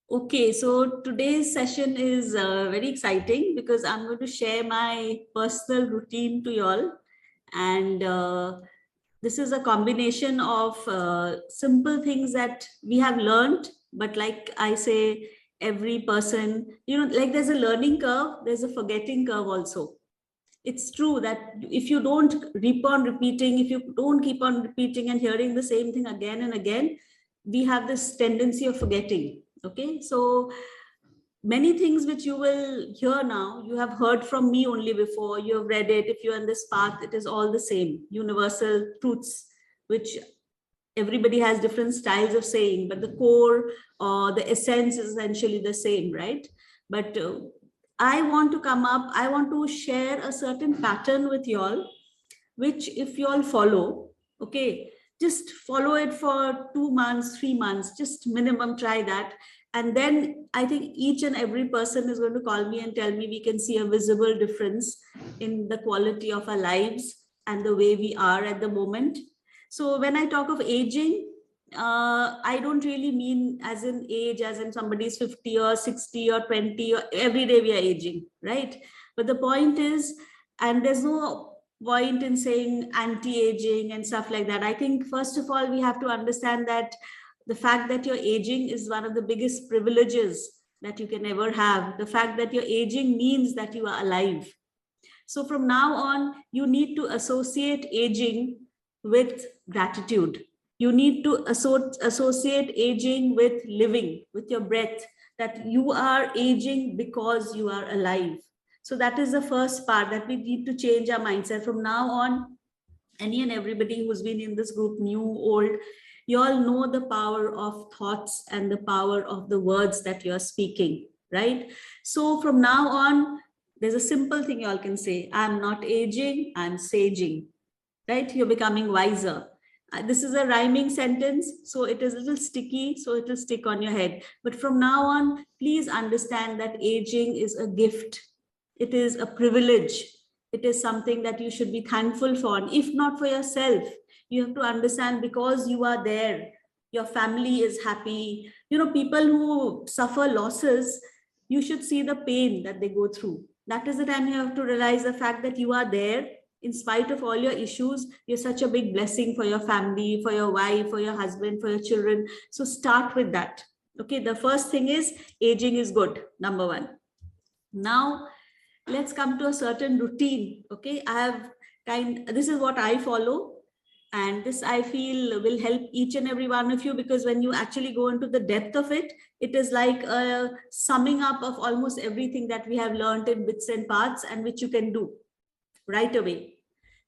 Okay, so today's session is very exciting because I'm going to share my personal routine to you all. And this is a combination of simple things that we have learned. But like I say, every person, like there's a learning curve, there's a forgetting curve also. It's true that if you don't keep on repeating, if you don't keep on repeating and hearing the same thing again and again, we have this tendency of forgetting. Okay, so many things which you will hear now, you have heard from me only before, you have read it. If you're in this path, it is all the same universal truths, which everybody has different styles of saying, but the core or the essence is essentially the same, right? But I want to come up, I want to share a certain pattern with y'all, which if you all follow, okay, just follow it for 2 months, 3 months, just minimum try that. And then I think each and every person is going to call me and tell me we can see a visible difference in the quality of our lives and the way we are at the moment. So when I talk of aging, I don't really mean as in age, as in somebody's 50 or 60 or 20, or every day we are aging, right? But the point is, and there's no point in saying anti-aging and stuff like that. I think first of all, we have to understand that the fact that you're aging is one of the biggest privileges that you can ever have. The fact that you're aging means that you are alive. So from now on, you need to associate aging with gratitude. You need to associate aging with living, with your breath, that you are aging because you are alive. So that is the first part, that we need to change our mindset. From now on, any and everybody who's been in this group, new, old, you all know the power of thoughts and the power of the words that you're speaking, right? So from now on, there's a simple thing you all can say: I'm not aging, I'm saging, right? You're becoming wiser. This is a rhyming sentence, so it is a little sticky, so it will stick on your head. But from now on, please understand that aging is a gift. It is a privilege. It is something that you should be thankful for. And if not for yourself, you have to understand, because you are there, your family is happy. People who suffer losses, you should see the pain that they go through. That is the time you have to realize the fact that you are there. In spite of all your issues, you're such a big blessing for your family, for your wife, for your husband, for your children. So start with that. Okay, the first thing is aging is good, number one. Now let's come to a certain routine. Okay, this is what I follow, and this I feel will help each and every one of you, because when you actually go into the depth of it, it is like a summing up of almost everything that we have learned in bits and parts, and which you can do right away.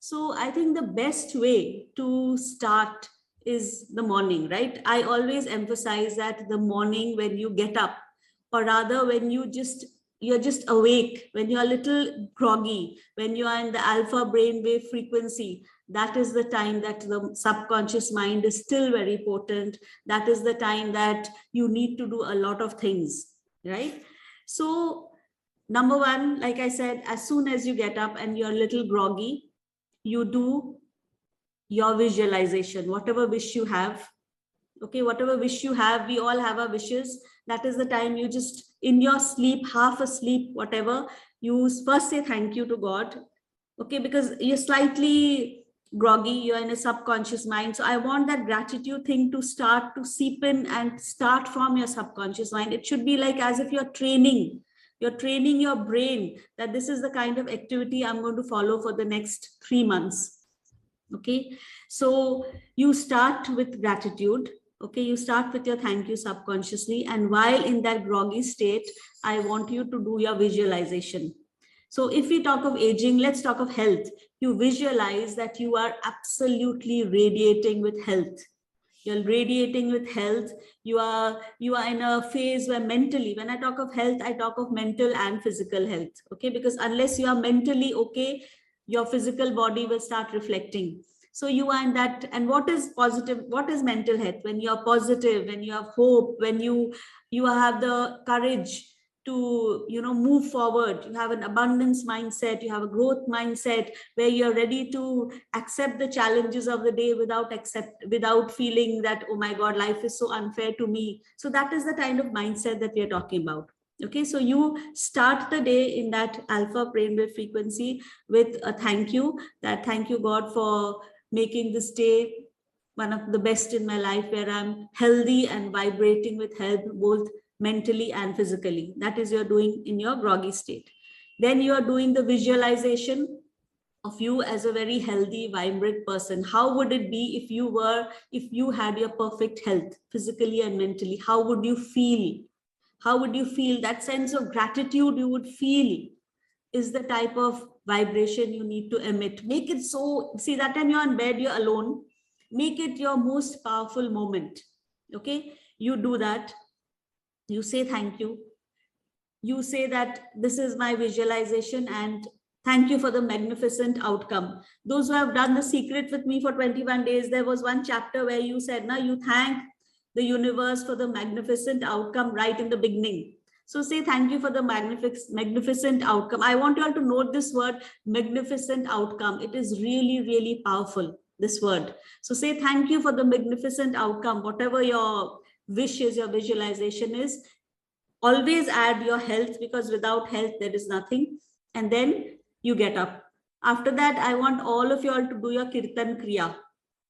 So I think the best way to start is the morning, right? I always emphasize that the morning, when you get up, or rather when you're just awake, when you're a little groggy, when you are in the alpha brainwave frequency, that is the time that the subconscious mind is still very potent. That is the time that you need to do a lot of things, right? So number one, like I said, as soon as you get up and you're a little groggy, you do your visualization, whatever wish you have. Okay, whatever wish you have, we all have our wishes. That is the time you just, in your sleep, half asleep, whatever, you first say thank you to God. Okay, because you're slightly groggy, you're in a subconscious mind. So I want that gratitude thing to start to seep in and start from your subconscious mind. It should be like as if you're training your brain that this is the kind of activity I'm going to follow for the next 3 months. Okay, so you start with gratitude. Okay, you start with your thank you subconsciously, and while in that groggy state, I want you to do your visualization. So if we talk of aging, let's talk of health. You visualize that you are absolutely radiating with health. You're radiating with health. You are in a phase where mentally, when I talk of health, I talk of mental and physical health. Okay, because unless you are mentally okay, your physical body will start reflecting. So you are in that. And what is positive, what is mental health? When you are positive, when you have hope, when you have the courage to, move forward. You have an abundance mindset, you have a growth mindset where you're ready to accept the challenges of the day without feeling that, oh my God, life is so unfair to me. So that is the kind of mindset that we are talking about. Okay, so you start the day in that alpha brainwave frequency with a thank you, that thank you, God, for making this day one of the best in my life, where I'm healthy and vibrating with health, both mentally and physically. That is, you're doing in your groggy state. Then you are doing the visualization of you as a very healthy, vibrant person. How would it be if you had your perfect health, physically and mentally? How would you feel? How would you feel? That sense of gratitude you would feel is the type of vibration you need to emit. Make it so, see, that time you're in bed, you're alone, make it your most powerful moment. Okay, you do that. You say thank you. You say that this is my visualization and thank you for the magnificent outcome. Those who have done The Secret with me for 21 days, there was one chapter where you said, now you thank the universe for the magnificent outcome right in the beginning. So say thank you for the magnificent outcome. I want you all to note this word, magnificent outcome. It is really, really powerful, this word. So say thank you for the magnificent outcome, whatever your wish is, your visualization is. Always add your health, because without health, there is nothing. And then you get up. After that, I want all of you all to do your Kirtan Kriya.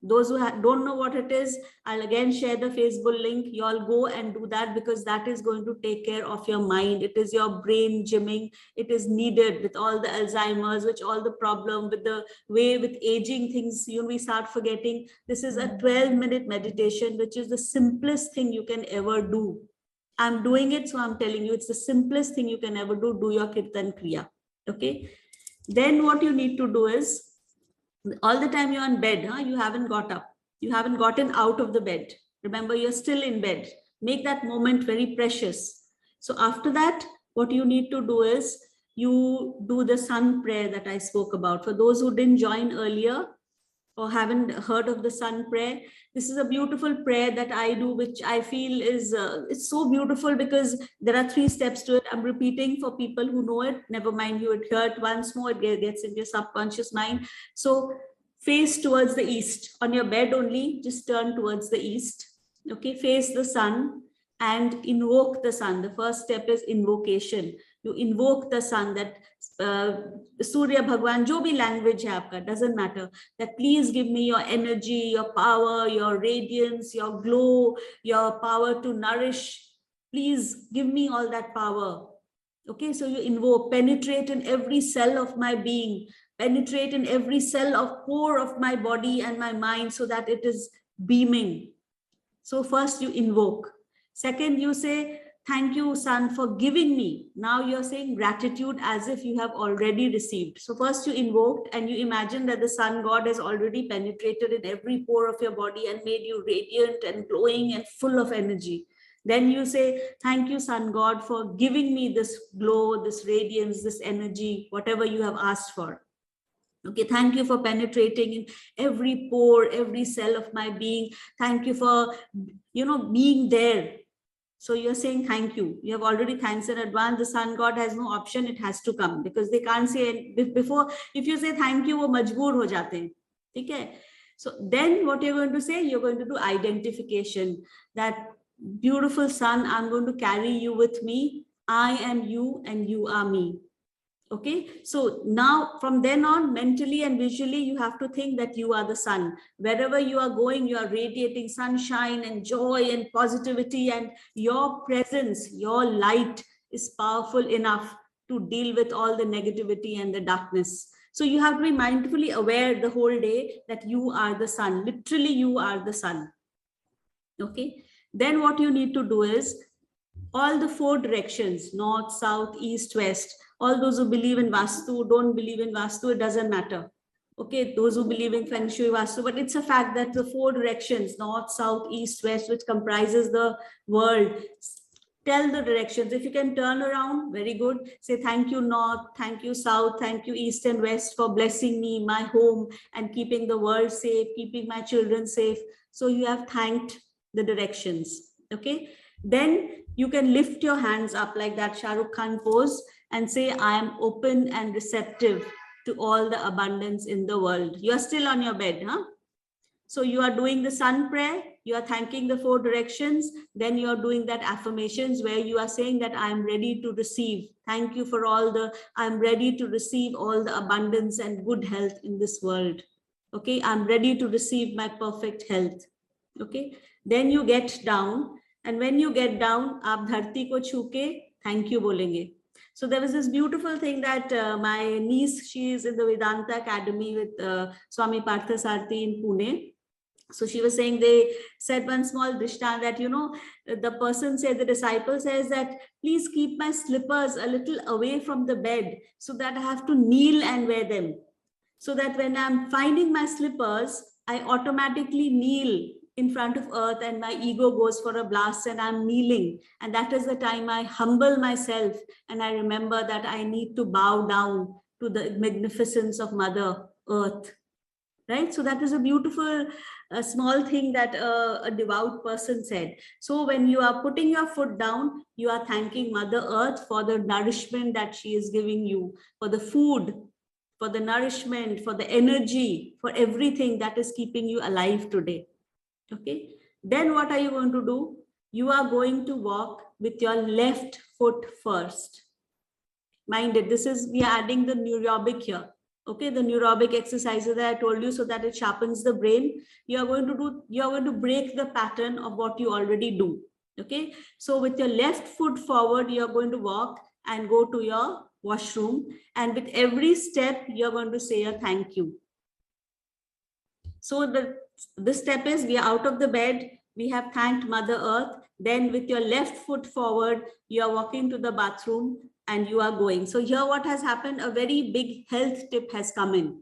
Those who don't know what it is, I'll again share the Facebook link. You all go and do that, because that is going to take care of your mind. It is your brain gymming. It is needed with all the Alzheimer's, which all the problem with the way with aging things, we start forgetting. This is a 12-minute meditation, which is the simplest thing you can ever do. I'm doing it, so I'm telling you, it's the simplest thing you can ever do. Do your Kirtan Kriya. Okay. Then what you need to do is, all the time you're in bed, you haven't got up. You haven't gotten out of the bed. Remember, you're still in bed. Make that moment very precious. So after that, what you need to do is, you do the sun prayer that I spoke about. For those who didn't join earlier or haven't heard of the sun prayer, this is a beautiful prayer that I do, which I feel is, it's so beautiful because there are 3 steps to it. I'm repeating for people who know it. Never mind, you would hear it once more, it gets into your subconscious mind. So face towards the east. On your bed only, just turn towards the east. Okay, face the sun and invoke the sun. The first step is invocation. You invoke the sun, that Surya Bhagwan, jo bhi language hai aapka, doesn't matter, that please give me your energy, your power, your radiance, your glow, your power to nourish. Please give me all that power. Okay, so you invoke, penetrate in every cell of my being, penetrate in every cell of core of my body and my mind, so that it is beaming. So first you invoke. Second, you say, thank you, sun, for giving me. Now you're saying gratitude as if you have already received. So first you invoked, and you imagine that the sun god has already penetrated in every pore of your body and made you radiant and glowing and full of energy. Then you say, thank you, sun god, for giving me this glow, this radiance, this energy, whatever you have asked for. Okay, thank you for penetrating in every pore, every cell of my being. Thank you for, being there. So you're saying thank you. You have already thanks in advance. The sun god has no option. It has to come, because they can't say before. If you say thank you, wo majboor ho jate hain. Okay. So then what you're going to say, you're going to do identification. That beautiful sun, I'm going to carry you with me. I am you and you are me. Okay, so now from then on, mentally and visually, you have to think that you are the sun. Wherever you are going, you are radiating sunshine and joy and positivity, and your presence, your light is powerful enough to deal with all the negativity and the darkness. So you have to be mindfully aware the whole day that you are the sun. Literally, you are the sun. Okay, then what you need to do is, all the 4 directions, north, south, east, west, all those who believe in Vastu, don't believe in Vastu, it doesn't matter. Okay, those who believe in Feng Shui, Vastu, but it's a fact that the 4 directions, north, south, east, west, which comprises the world, tell the directions. If you can turn around, very good. Say thank you, north, thank you, south, thank you, east and west, for blessing me, my home, and keeping the world safe, keeping my children safe. So you have thanked the directions. Okay. Then you can lift your hands up like that Shah Rukh Khan pose and say, I am open and receptive to all the abundance in the world. You are still on your bed, huh? So you are doing the sun prayer, you are thanking the 4 directions, then you are doing that affirmations where you are saying that I am ready to receive. Thank you for all the, I am ready to receive all the abundance and good health in this world. Okay, I'm ready to receive my perfect health. Okay, then you get down, and when you get down, aap dharti ko chhu ke thank you bolenge. So there was this beautiful thing that my niece, she is in the Vedanta Academy with Swami Partha Sarthi in Pune. So she was saying, they said one small drishta that, you know, the person said, the disciple says that, please keep my slippers a little away from the bed so that I have to kneel and wear them. So that when I'm finding my slippers, I automatically kneel in front of earth and my ego goes for a blast and I'm kneeling. And that is the time I humble myself and I remember that I need to bow down to the magnificence of Mother Earth. Right? So that is a beautiful small thing that a devout person said. So when you are putting your foot down, you are thanking Mother Earth for the nourishment that she is giving you, for the food, for the nourishment, for the energy, for everything that is keeping you alive today. Okay. Then what are you going to do? You are going to walk with your left foot first. Mind it, this is, we are adding the neurobic here. Okay, the neurobic exercises that I told you so that it sharpens the brain. You are going to break the pattern of what you already do. Okay, so with your left foot forward, you are going to walk and go to your washroom. And with every step, you're going to say a thank you. So the step is, we are out of the bed, we have thanked Mother Earth. Then with your left foot forward, you are walking to the bathroom and you are going. So here what has happened, a very big health tip has come in.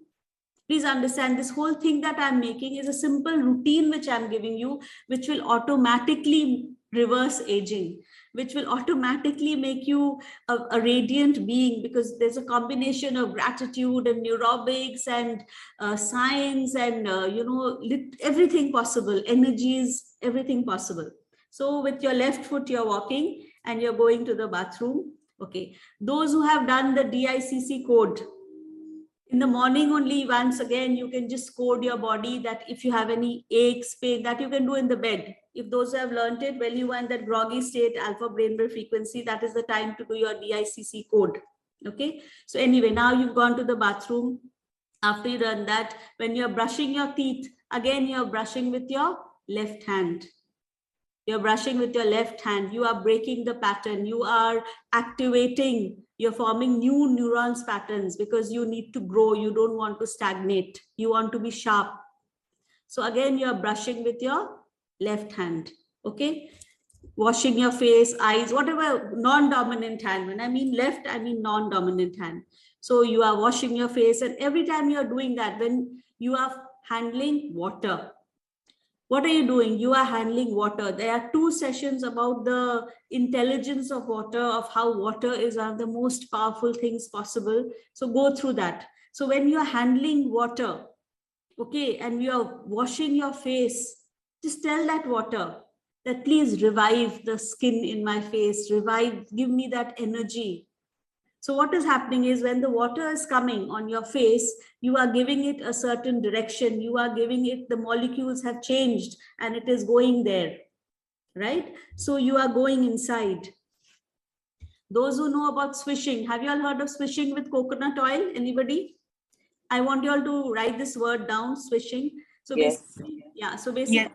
Please understand, this whole thing that I'm making is a simple routine which I'm giving you, which will automatically reverse aging, which will automatically make you a radiant being, because there's a combination of gratitude and neurobics and science and, everything possible, energies, everything possible. So with your left foot, you're walking and you're going to the bathroom. Okay. Those who have done the DICC code, in the morning only, once again, you can just code your body that if you have any aches, pain, that you can do in the bed. If those who have learned it, when you are in that groggy state, alpha brainwave frequency, that is the time to do your DICC code. Okay. So anyway, now you've gone to the bathroom. After you've done that, when you're brushing your teeth, again, you're brushing with your left hand. You're brushing with your left hand. You are breaking the pattern. You are activating. You're forming new neurons patterns because you need to grow. You don't want to stagnate. You want to be sharp. So again, you're brushing with your left hand. Okay. Washing your face, eyes, whatever, non-dominant hand. When I mean left, I mean non-dominant hand. So you are washing your face, and every time you're doing that, when you are handling water, what are you doing? You are handling water. There are 2 sessions about the intelligence of water, of how water is one of the most powerful things possible. So go through that. So when you are handling water, okay, and you are washing your face, just tell that water that please revive the skin in my face, revive, give me that energy. So what is happening is, when the water is coming on your face, you are giving it a certain direction. You are giving it, the molecules have changed and it is going there, right? So you are going inside. Those who know about swishing, have you all heard of swishing with coconut oil? Anybody? I want you all to write this word down, swishing. So yes. basically, yeah. So basically,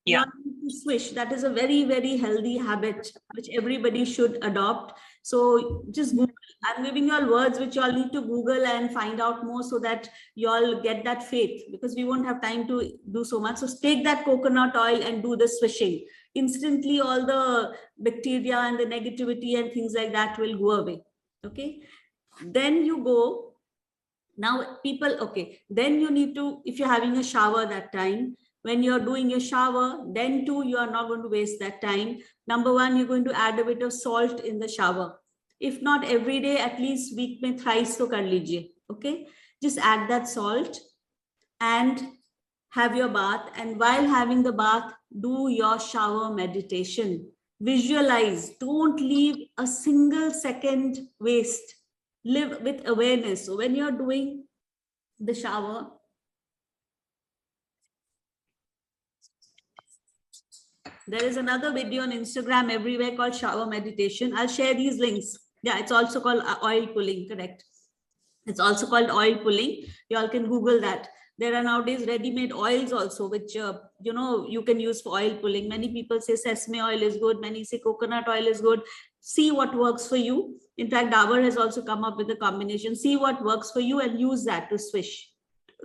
you are to swish. That is a very, very healthy habit which everybody should adopt. So just Google. I'm giving you all words which you all need to Google and find out more so that you all get that faith, because we won't have time to do so much. So take that coconut oil and do the swishing. Instantly, all the bacteria and the negativity and things like that will go away. Okay. Then you go. Now people, okay. Then you need to, if you're having a shower that time, when you're doing your shower, then too, you are not going to waste that time. Number 1, you're going to add a bit of salt in the shower. If not every day, at least week mein thrice to kar lijiye. Okay. Just add that salt and have your bath. And while having the bath, do your shower meditation. Visualize. Don't leave a single second waste. Live with awareness. So when you're doing the shower, there is another video on Instagram everywhere called shower meditation. I'll share these links. Yeah, it's also called oil pulling, correct? It's also called oil pulling. You all can Google that. There are nowadays ready-made oils also, which you can use for oil pulling. Many people say sesame oil is good. Many say coconut oil is good. See what works for you. In fact, Dabur has also come up with a combination. See what works for you and use that to swish.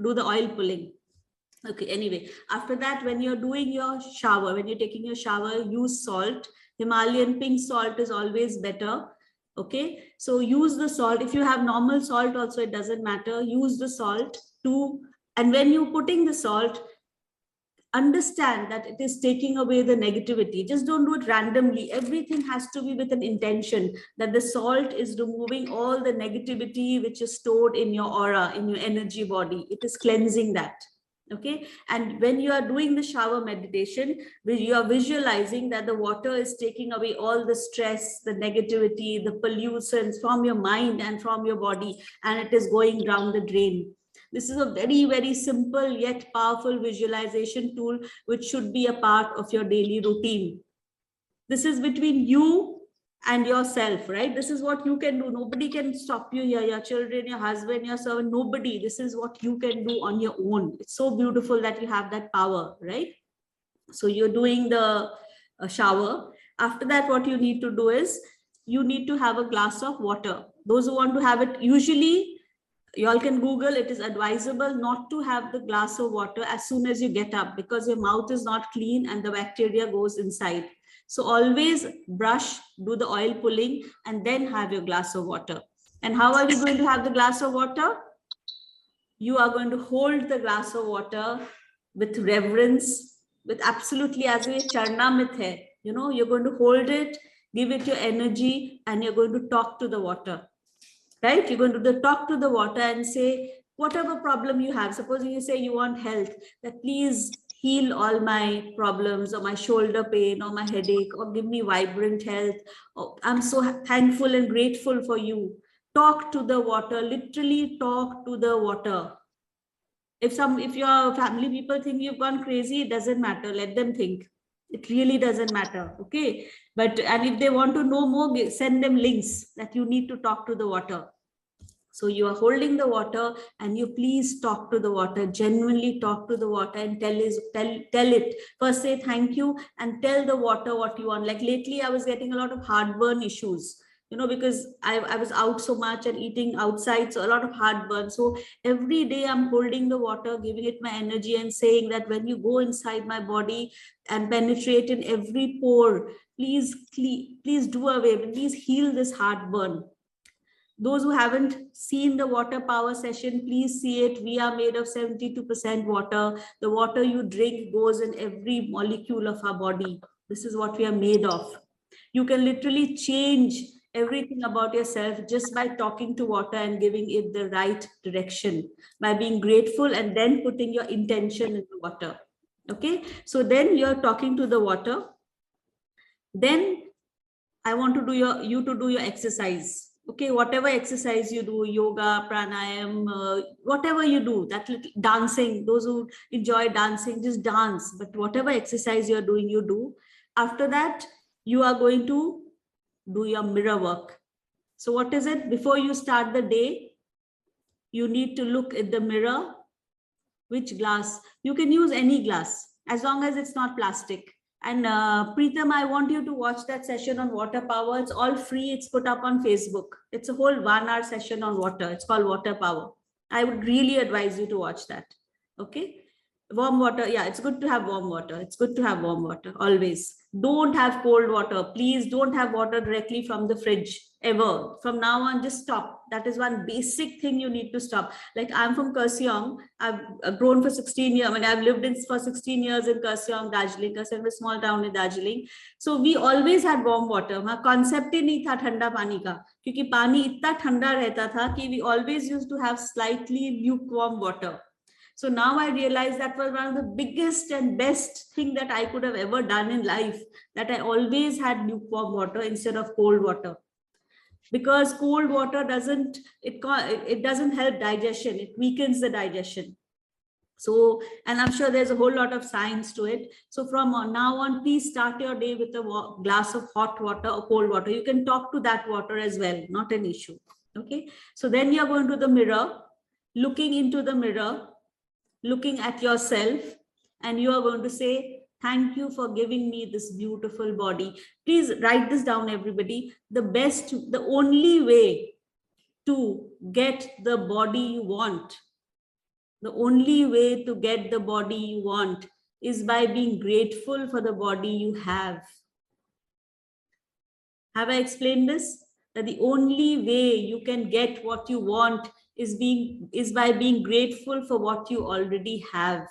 Do the oil pulling. Okay, anyway, after that, when you're doing your shower, when you're taking your shower, use salt. Himalayan pink salt is always better. Okay, so use the salt. If you have normal salt also, it doesn't matter. Use the salt and when you're putting the salt, understand that it is taking away the negativity. Just don't do it randomly. Everything has to be with an intention that the salt is removing all the negativity which is stored in your aura, in your energy body. It is cleansing that. Okay, and when you are doing the shower meditation, you are visualizing that the water is taking away all the stress, the negativity, the pollutions from your mind and from your body, and it is going down the drain. This is a very, very simple yet powerful visualization tool which should be a part of your daily routine. This is between you and yourself, right? This is what you can do. Nobody can stop you here. Your children, your husband, your servant, nobody. This is what you can do on your own. It's so beautiful that you have that power, right? So you're doing the shower. After that, what you need to do is you need to have a glass of water. Those who want to have it, usually you all can Google, it is advisable not to have the glass of water as soon as you get up because your mouth is not clean and the bacteria goes inside. So always brush, do the oil pulling, and then have your glass of water. And how are you going to have the glass of water? You are going to hold the glass of water with reverence, with absolutely as a charnamit hai. You're going to hold it, give it your energy, and you're going to talk to the water. Right? You're going to talk to the water and say, whatever problem you have, suppose you say you want health, that please heal all my problems or my shoulder pain or my headache or give me vibrant health. Oh, I'm so thankful and grateful for you. Talk to the water, literally talk to the water. If your family people think you've gone crazy, it doesn't matter. Let them think. It really doesn't matter. Okay. And if they want to know more, send them links that you need to talk to the water. So you are holding the water and you please talk to the water, genuinely talk to the water and tell it. First say thank you and tell the water what you want. Like lately, I was getting a lot of heartburn issues, because I was out so much and eating outside, so a lot of heartburn. So every day I'm holding the water, giving it my energy and saying that when you go inside my body and penetrate in every pore, please do away, please heal this heartburn. Those who haven't seen the water power session, please see it. We are made of 72% water. The water you drink goes in every molecule of our body. This is what we are made of. You can literally change everything about yourself just by talking to water and giving it the right direction, by being grateful and then putting your intention in the water. Okay, so then you're talking to the water. Then I want to do you to do your exercise. Okay, whatever exercise you do, yoga, pranayam, whatever you do, that little dancing, those who enjoy dancing, just dance. But whatever exercise you're doing, you do. After that, you are going to do your mirror work. So what is it? Before you start the day, you need to look at the mirror. Which glass? You can use any glass as long as it's not plastic. And Preetham, I want you to watch that session on water power. It's all free. It's put up on Facebook. It's a whole 1 hour session on water. It's called water power. I would really advise you to watch that. Okay. Warm water. Yeah, it's good to have warm water. It's good to have warm water always. Don't have cold water. Please don't have water directly from the fridge ever. From now on, just stop. That is one basic thing you need to stop. Like I'm from Kurseong. I've grown for 16 years. I mean, I've lived for 16 years in Kurseong, Darjeeling. Kurseong is a small town in Darjeeling. So we always had warm water. My concept ही नहीं था ठंडा पानी का, क्योंकि पानी इतना ठंडा रहता था कि we always used to have slightly lukewarm water. So now I realize that was one of the biggest and best thing that I could have ever done in life, that I always had lukewarm water instead of cold water. Because cold water it doesn't help digestion, it weakens the digestion. So, and I'm sure there's a whole lot of science to it. So from now on, please start your day with a glass of hot water or cold water. You can talk to that water as well, not an issue. Okay. So then you're going to the mirror, looking into the mirror, looking at yourself, and you are going to say, thank you for giving me this beautiful body. Please write this down, everybody. The only way to get the body you want, the only way to get the body you want is by being grateful for the body you have. Have I explained this? That the only way you can get what you want is by being grateful for what you already have.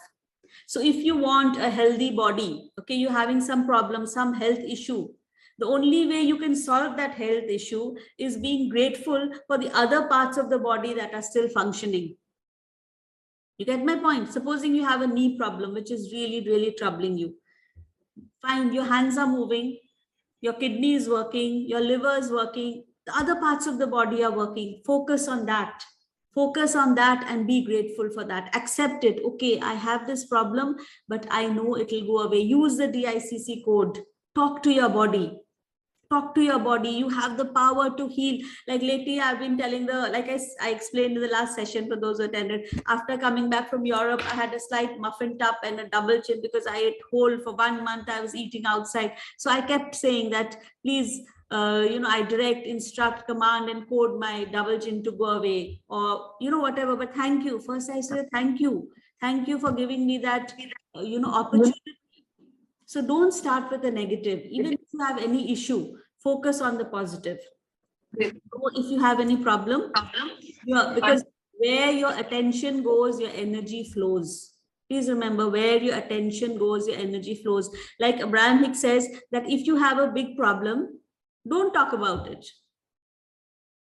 So if you want a healthy body, okay, you're having some problem, some health issue, the only way you can solve that health issue is being grateful for the other parts of the body that are still functioning. You get my point? Supposing you have a knee problem, which is really, really troubling you. Fine, your hands are moving, your kidney is working, your liver is working, the other parts of the body are working. Focus on that. Focus on that and be grateful for that. Accept it. Okay, I have this problem, but I know it will go away. Use the DICC code. Talk to your body. Talk to your body. You have the power to heal. Like lately, I've been telling like I explained in the last session for those who attended, after coming back from Europe, I had a slight muffin top and a double chin because I ate whole for 1 month. I was eating outside. So I kept saying that, please, I direct, instruct, command, and code my double chin to go away, or, whatever. But thank you. First, I said, thank you. Thank you for giving me that, opportunity. So don't start with the negative. Even if you have any issue, focus on the positive. If you have any problem, because where your attention goes, your energy flows. Please remember, where your attention goes, your energy flows. Like Abraham Hicks says, that if you have a big problem, don't talk about it.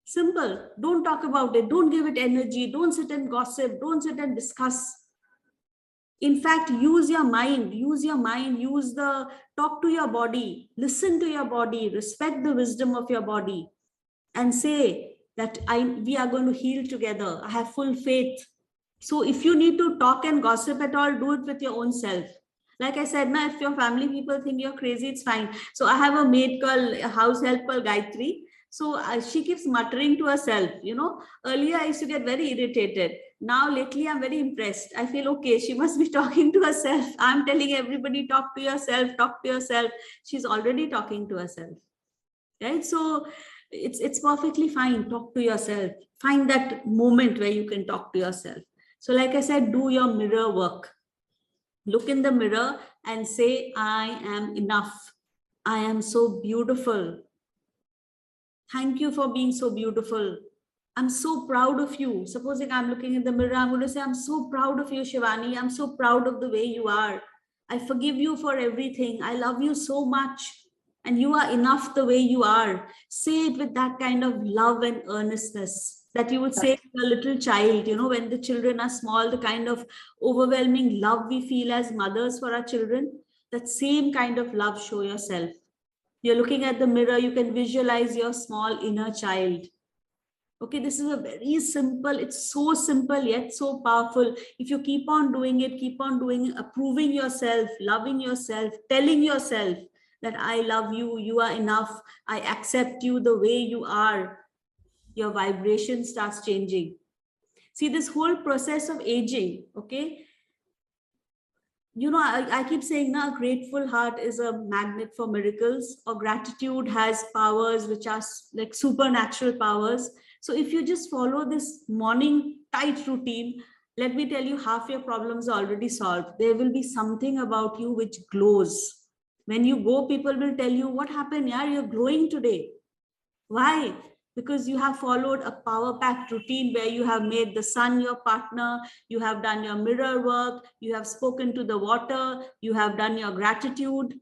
Simple. Don't talk about it. Don't give it energy. Don't sit and gossip. Don't sit and discuss. In fact, use your mind, talk to your body, listen to your body, respect the wisdom of your body, and say that we are going to heal together. I have full faith. So if you need to talk and gossip at all, do it with your own self. Like I said, now if your family people think you're crazy, it's fine. So I have a maid a house help called Gayatri. So she keeps muttering to herself, earlier I used to get very irritated. Now lately I'm very impressed. I feel, okay, she must be talking to herself. I'm telling everybody, talk to yourself, talk to yourself. She's already talking to herself, right? So it's perfectly fine. Talk to yourself. Find that moment where you can talk to yourself. So like I said, do your mirror work. Look in the mirror and say, I am enough. I am so beautiful. Thank you for being so beautiful. I'm so proud of you. Supposing I'm looking in the mirror, I'm going to say, I'm so proud of you, Shivani. I'm so proud of the way you are. I forgive you for everything. I love you so much. And you are enough the way you are. Say it with that kind of love and earnestness that you would say to a little child, when the children are small, the kind of overwhelming love we feel as mothers for our children, that same kind of love, show yourself. You're looking at the mirror, you can visualize your small inner child. Okay, this is a very simple, it's so simple yet so powerful. If you keep on doing it, approving yourself, loving yourself, telling yourself that I love you, you are enough, I accept you the way you are, your vibration starts changing. See, this whole process of aging, okay, I keep saying now, a grateful heart is a magnet for miracles, or gratitude has powers which are like supernatural powers. So if you just follow this morning tight routine, let me tell you, half your problems are already solved. There will be something about you which glows. When you go, people will tell you, what happened? Yeah, you're glowing today. Why? Because you have followed a power-packed routine where you have made the sun your partner, you have done your mirror work, you have spoken to the water, you have done your gratitude.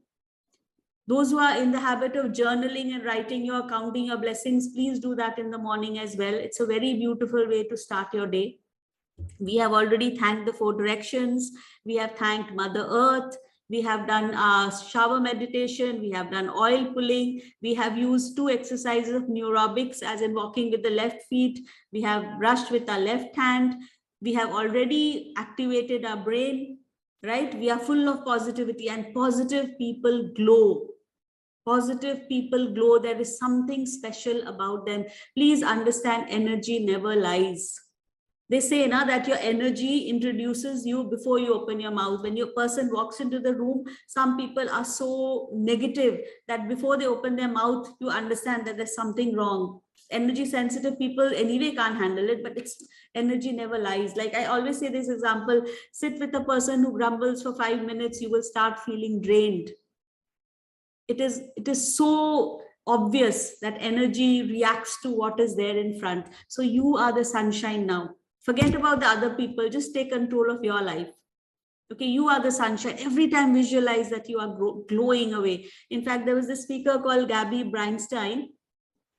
Those who are in the habit of journaling and writing counting your blessings, please do that in the morning as well. It's a very beautiful way to start your day. We have already thanked the 4 directions. We have thanked Mother Earth. We have done our shower meditation. We have done oil pulling. We have used 2 exercises of neurobics, as in walking with the left feet. We have brushed with our left hand. We have already activated our brain, right? We are full of positivity, and positive people glow. Positive people glow. There is something special about them. Please understand, energy never lies. They say now that your energy introduces you before you open your mouth. When your person walks into the room, some people are so negative that before they open their mouth, you understand that there's something wrong. Energy sensitive people anyway can't handle it, but it's energy never lies. Like I always say this example, sit with a person who grumbles for 5 minutes, you will start feeling drained. It is so obvious that energy reacts to what is there in front. So you are the sunshine now. Forget about the other people. Just take control of your life. Okay, you are the sunshine. Every time visualize that you are glowing away. In fact, there was this speaker called Gabby Bernstein.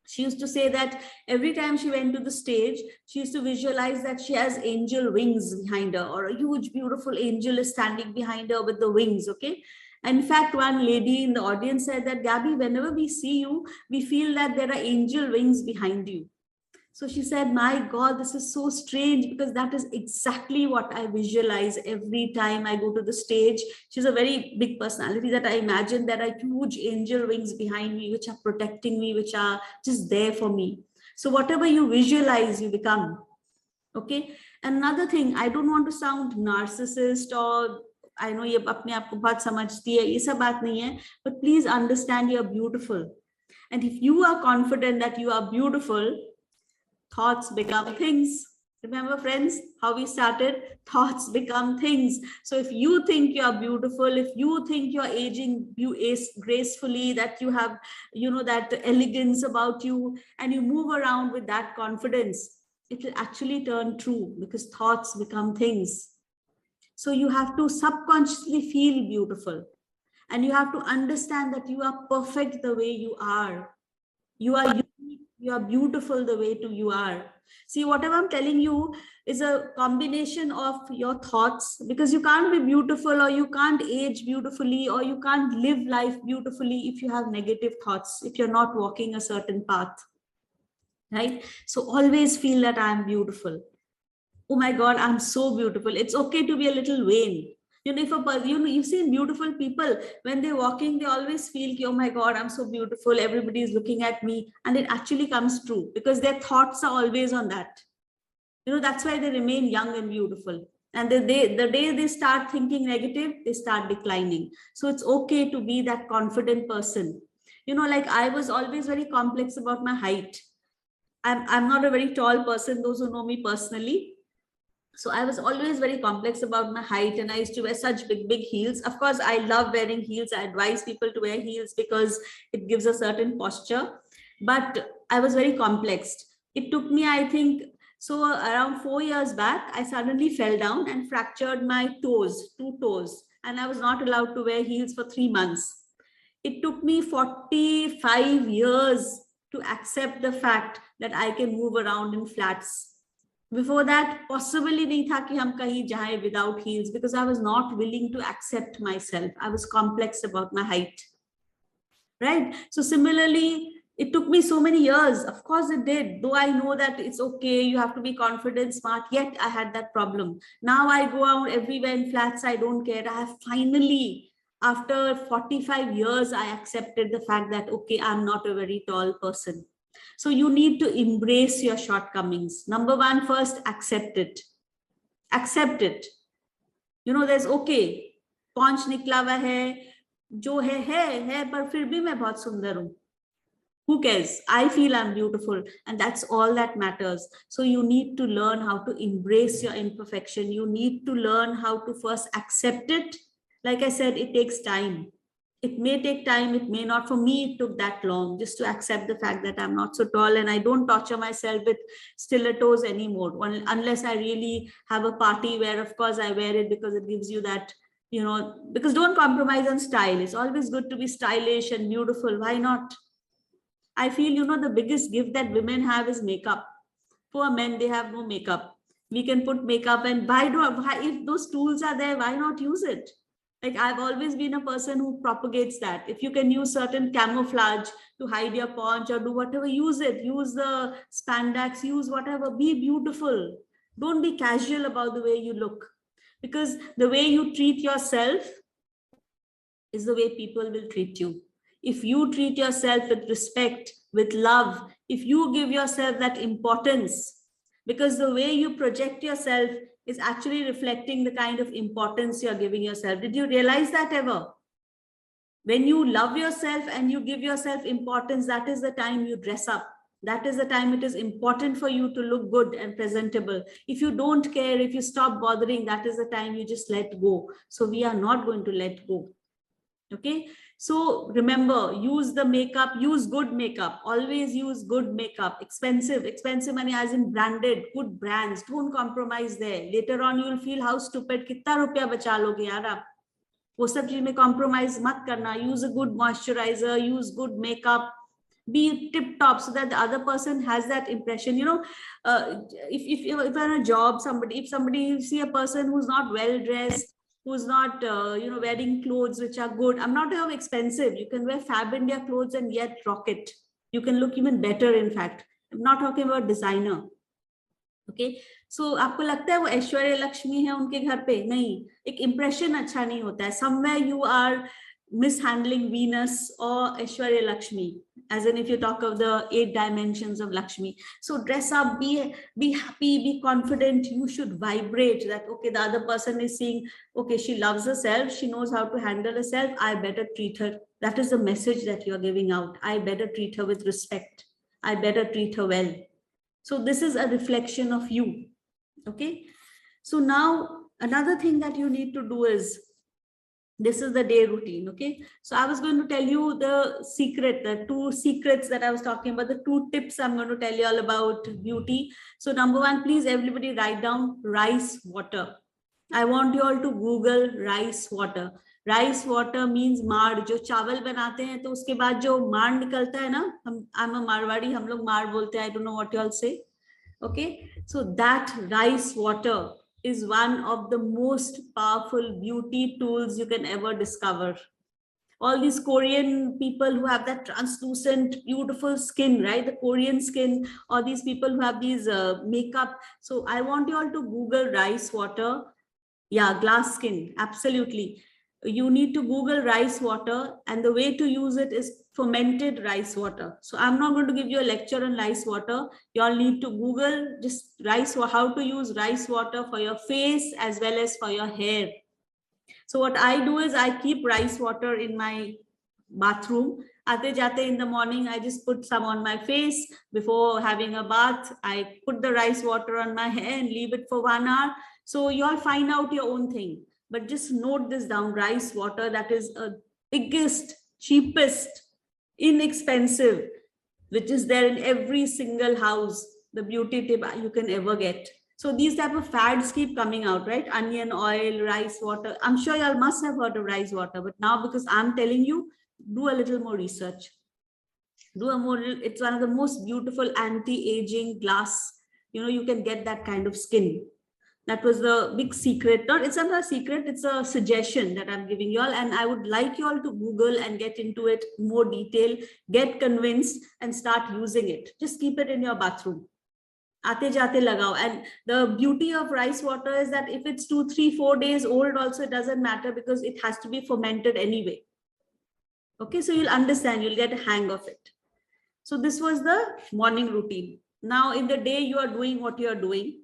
She used to say that every time she went to the stage, she used to visualize that she has angel wings behind her, or a huge, beautiful angel is standing behind her with the wings. Okay. In fact, one lady in the audience said that, Gabby, whenever we see you, we feel that there are angel wings behind you. So she said, my God, this is so strange, because that is exactly what I visualize every time I go to the stage. She's a very big personality that I imagine there are huge angel wings behind me, which are protecting me, which are just there for me. So whatever you visualize, you become. Okay. Another thing, I don't want to sound narcissist, or I know ये अपने आप को बहुत समझती है, ये सब बात नहीं है, but please understand you are beautiful. And if you are confident that you are beautiful, thoughts become things. Remember, friends, how we started? Thoughts become things. So if you think you are beautiful, if you think you're aging gracefully, that you have, that elegance about you, and you move around with that confidence, it will actually turn true, because thoughts become things. So you have to subconsciously feel beautiful, and you have to understand that you are perfect the way you are. You are unique, you are beautiful the way you are. See, whatever I'm telling you is a combination of your thoughts, because you can't be beautiful, or you can't age beautifully, or you can't live life beautifully if you have negative thoughts, if you're not walking a certain path, right? So always feel that I'm beautiful. Oh my God, I'm so beautiful. It's okay to be a little vain. If you've seen beautiful people, when they're walking, they always feel, oh my God, I'm so beautiful. Everybody is looking at me. And it actually comes true, because their thoughts are always on that. That's why they remain young and beautiful. And the day they start thinking negative, they start declining. So it's okay to be that confident person. Like I was always very complex about my height. I'm not a very tall person, those who know me personally. So I was always very complex about my height, and I used to wear such big heels. Of course, I love wearing heels. I advise people to wear heels because it gives a certain posture. But I was very complex. It took me, I think, so around 4 years back, I suddenly fell down and fractured my toes, 2 toes, and I was not allowed to wear heels for 3 months. It took me 45 years to accept the fact that I can move around in flats. Before that, possibly nahi tha ki hum kahin jaye without heels, because I was not willing to accept myself. I was complex about my height, right? So similarly, it took me so many years. Of course it did. Though I know that it's okay, you have to be confident, smart, yet I had that problem. Now I go out everywhere in flats, I don't care. I have finally, after 45 years, I accepted the fact that, okay, I'm not a very tall person. So you need to embrace your shortcomings. Number one, first, accept it. Accept it. There's okay. पांच निकला हुआ है, जो है, पर फिर भी मैं बहुत सुंदर हूँ. Who cares? I feel I'm beautiful, and that's all that matters. So you need to learn how to embrace your imperfection. You need to learn how to first accept it. Like I said, it takes time. It may take time, it may not. For me, it took that long just to accept the fact that I'm not so tall, and I don't torture myself with stilettos anymore, unless I really have a party where, of course, I wear it because it gives you that, because don't compromise on style. It's always good to be stylish and beautiful. Why not? I feel, the biggest gift that women have is makeup. Poor men, they have no makeup. We can put makeup, and why if those tools are there, why not use it? Like, I've always been a person who propagates that. If you can use certain camouflage to hide your paunch or do whatever, use it. Use the spandex, use whatever, be beautiful. Don't be casual about the way you look, because the way you treat yourself is the way people will treat you. If you treat yourself with respect, with love, if you give yourself that importance, because the way you project yourself is actually reflecting the kind of importance you're giving yourself. Did you realize that ever? When you love yourself and you give yourself importance, that is the time you dress up. That is the time it is important for you to look good and presentable. If you don't care, if you stop bothering, that is the time you just let go. So we are not going to let go. Okay, so remember, use the makeup, use good makeup, always use good makeup. Expensive money as in branded, good brands. Don't compromise there. Later on you'll feel how stupid, कितना रुपया बचा लोगे यार आप, वो सब चीज में compromise मत करना. Use a good moisturizer, use good makeup, be tip top, so that the other person has that impression. You know, if you're on a job, if somebody, you see a person who's not well dressed, who's not wearing clothes which are good. I'm not talking of expensive. You can wear Fab India clothes and yet rock it. You can look even better, in fact. I'm not talking about designer. Okay, so आपको लगता है वो ऐश्वर्या लक्ष्मी है उनके घर पे? नहीं, एक impression अच्छा नहीं होता है. Somewhere you are mishandling Venus or Aishwarya Lakshmi, as in if you talk of the 8 dimensions of Lakshmi. So dress up, be happy, be confident. You should vibrate that, okay, the other person is seeing, okay, she loves herself, she knows how to handle herself, I better treat her. That is the message that you're giving out. I better treat her with respect. I better treat her well. So this is a reflection of you. Okay. So now another thing that you need to do is, this is the day routine. Okay, so I was going to tell you the 2 secrets that I was talking about, the 2 tips I'm going to tell you all about beauty. So number 1, please everybody write down rice water. I want you all to Google rice water. Rice water means माड़. जो चावल बनाते हैं तो उसके बाद जो माड़ निकलता है ना, I'm a मारवाड़ी, हम लोग माड़ बोलते हैं. I don't know what you all say. Okay, so that rice water is one of the most powerful beauty tools you can ever discover. All these Korean people who have that translucent, beautiful skin, right? The Korean skin, or these people who have these makeup. So I want you all to Google rice water. Yeah, glass skin, absolutely. You need to Google rice water, and the way to use it is fermented rice water. So I'm not going to give you a lecture on rice water. You all need to Google just how to use rice water for your face as well as for your hair. So what I do is I keep rice water in my bathroom. Aate jate in the morning, I just put some on my face. Before having a bath, I put the rice water on my hair and leave it for 1 hour. So you all find out your own thing. But just note this down, rice water, that is a biggest, cheapest, inexpensive, which is there in every single house, the beauty tip you can ever get. So these type of fads keep coming out, right? Onion oil, rice water. I'm sure y'all must have heard of rice water, but now because I'm telling you, do a little more research. It's one of the most beautiful anti-aging glass. You know, you can get that kind of skin. That was the big secret. It's not a secret, it's a suggestion that I'm giving you all. And I would like you all to Google and get into it more detail, get convinced and start using it. Just keep it in your bathroom. Aate jate lagao. And the beauty of rice water is that if it's 2, 3, 4 days old also, it doesn't matter because it has to be fermented anyway. Okay, so you'll understand, you'll get a hang of it. So this was the morning routine. Now in the day you are doing what you are doing.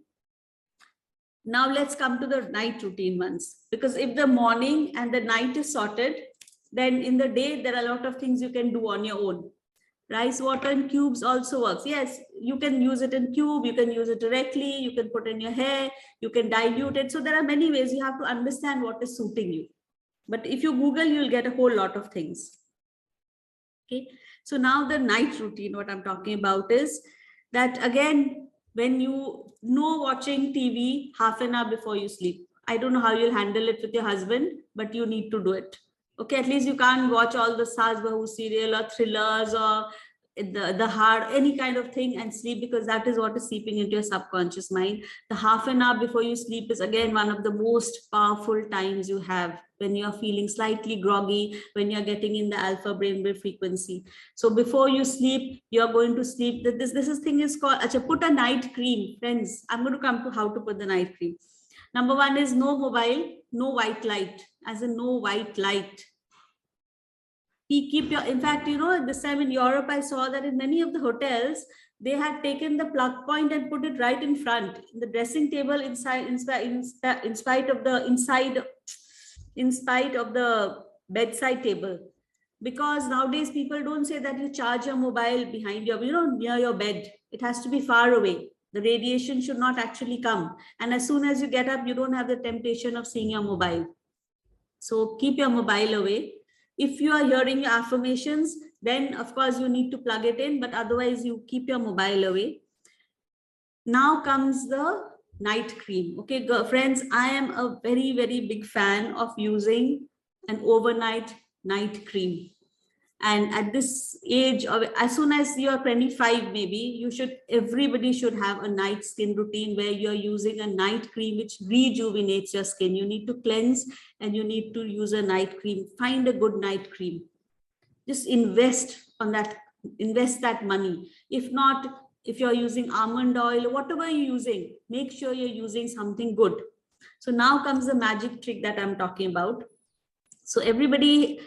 Now let's come to the night routine ones, because if the morning and the night is sorted, then in the day there are a lot of things you can do on your own. Rice water in cubes also works. Yes, you can use it in cube, you can use it directly, you can put in your hair, you can dilute it. So there are many ways. You have to understand what is suiting you. But if you Google, you'll get a whole lot of things. Okay, so now the night routine, what I'm talking about is that, again, when you know watching TV half an hour before you sleep. I don't know how you'll handle it with your husband, but you need to do it. Okay, at least you can't watch all the Saas Bahu serial or thrillers or the hard, any kind of thing and sleep, because that is what is seeping into your subconscious mind. The half an hour before you sleep is again one of the most powerful times you have, when you're feeling slightly groggy, when you're getting in the alpha brainwave frequency. So before you sleep, you're going to sleep. This thing is called, put a night cream. Friends, I'm going to come to how to put the night cream. Number one is no mobile, no white light, as in no white light. Keep your, in fact, this time in Europe, I saw that in many of the hotels, they had taken the plug point and put it right in front, in the dressing table, in spite of the bedside table. Because nowadays people don't say that you charge your mobile behind your, near your bed. It has to be far away. The radiation should not actually come. And as soon as you get up, you don't have the temptation of seeing your mobile. So keep your mobile away. If you are hearing your affirmations, then of course you need to plug it in, but otherwise you keep your mobile away. Now comes the night cream. Okay, friends, I am a very, very big fan of using an overnight night cream. And at this age of, as soon as you're 25, maybe everybody should have a night skin routine where you're using a night cream which rejuvenates your skin. You need to cleanse and you need to use a night cream. Find a good night cream. Just invest that money. If not, if you're using almond oil, whatever you're using, make sure you're using something good. So now comes the magic trick that I'm talking about. So everybody,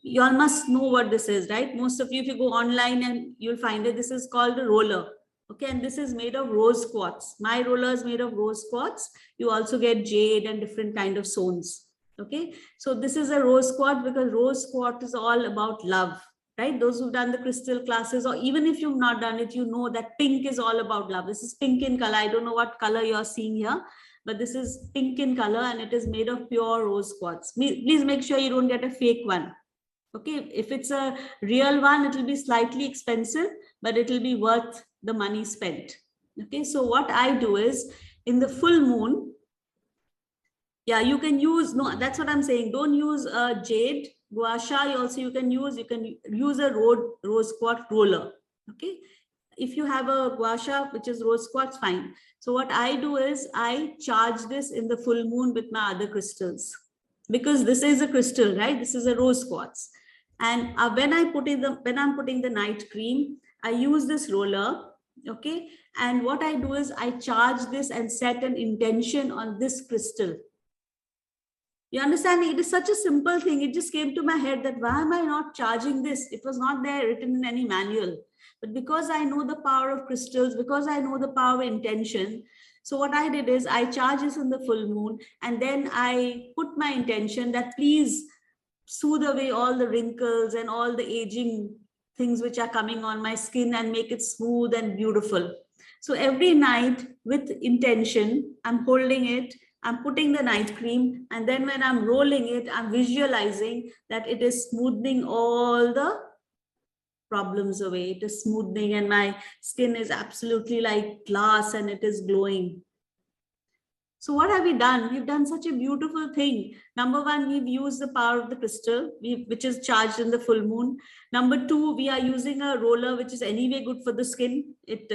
you all must know what this is, right? Most of you, if you go online, and you'll find it, this is called a roller. Okay, and this is made of rose quartz. My roller is made of rose quartz. You also get jade and different kind of stones. Okay, so this is a rose quartz, because rose quartz is all about love, right? Those who've done the crystal classes, or even if you've not done it, you know that pink is all about love. This is pink in color. I don't know what color you're seeing here, but this is pink in color and it is made of pure rose quartz. Please make sure you don't get a fake one. Okay, if it's a real one, it will be slightly expensive, but it will be worth the money spent. Okay, so what I do is, in the full moon, yeah, you can use, no, that's what I'm saying. Don't use a jade, gua sha. You can use a rose quartz roller. Okay, if you have a gua sha, which is rose quartz, fine. So what I do is I charge this in the full moon with my other crystals, because this is a crystal, right? This is a rose quartz. And when I'm putting the night cream, I use this roller. Okay, and what I do is I charge this and set an intention on this crystal. You understand? It is such a simple thing. It just came to my head that why am I not charging this? It was not there written in any manual. But because I know the power of crystals, because I know the power of intention, so what I did is I charge this in the full moon, and then I put my intention that please soothe away all the wrinkles and all the aging things which are coming on my skin and make it smooth and beautiful. So every night with intention, I'm holding it, I'm putting the night cream, and then when I'm rolling it, I'm visualizing that it is smoothing all the problems away. It is smoothing and my skin is absolutely like glass and it is glowing. So what have we done? We've done such a beautiful thing. Number one, we've used the power of the crystal, which is charged in the full moon. Number two, we are using a roller, which is anyway good for the skin. It,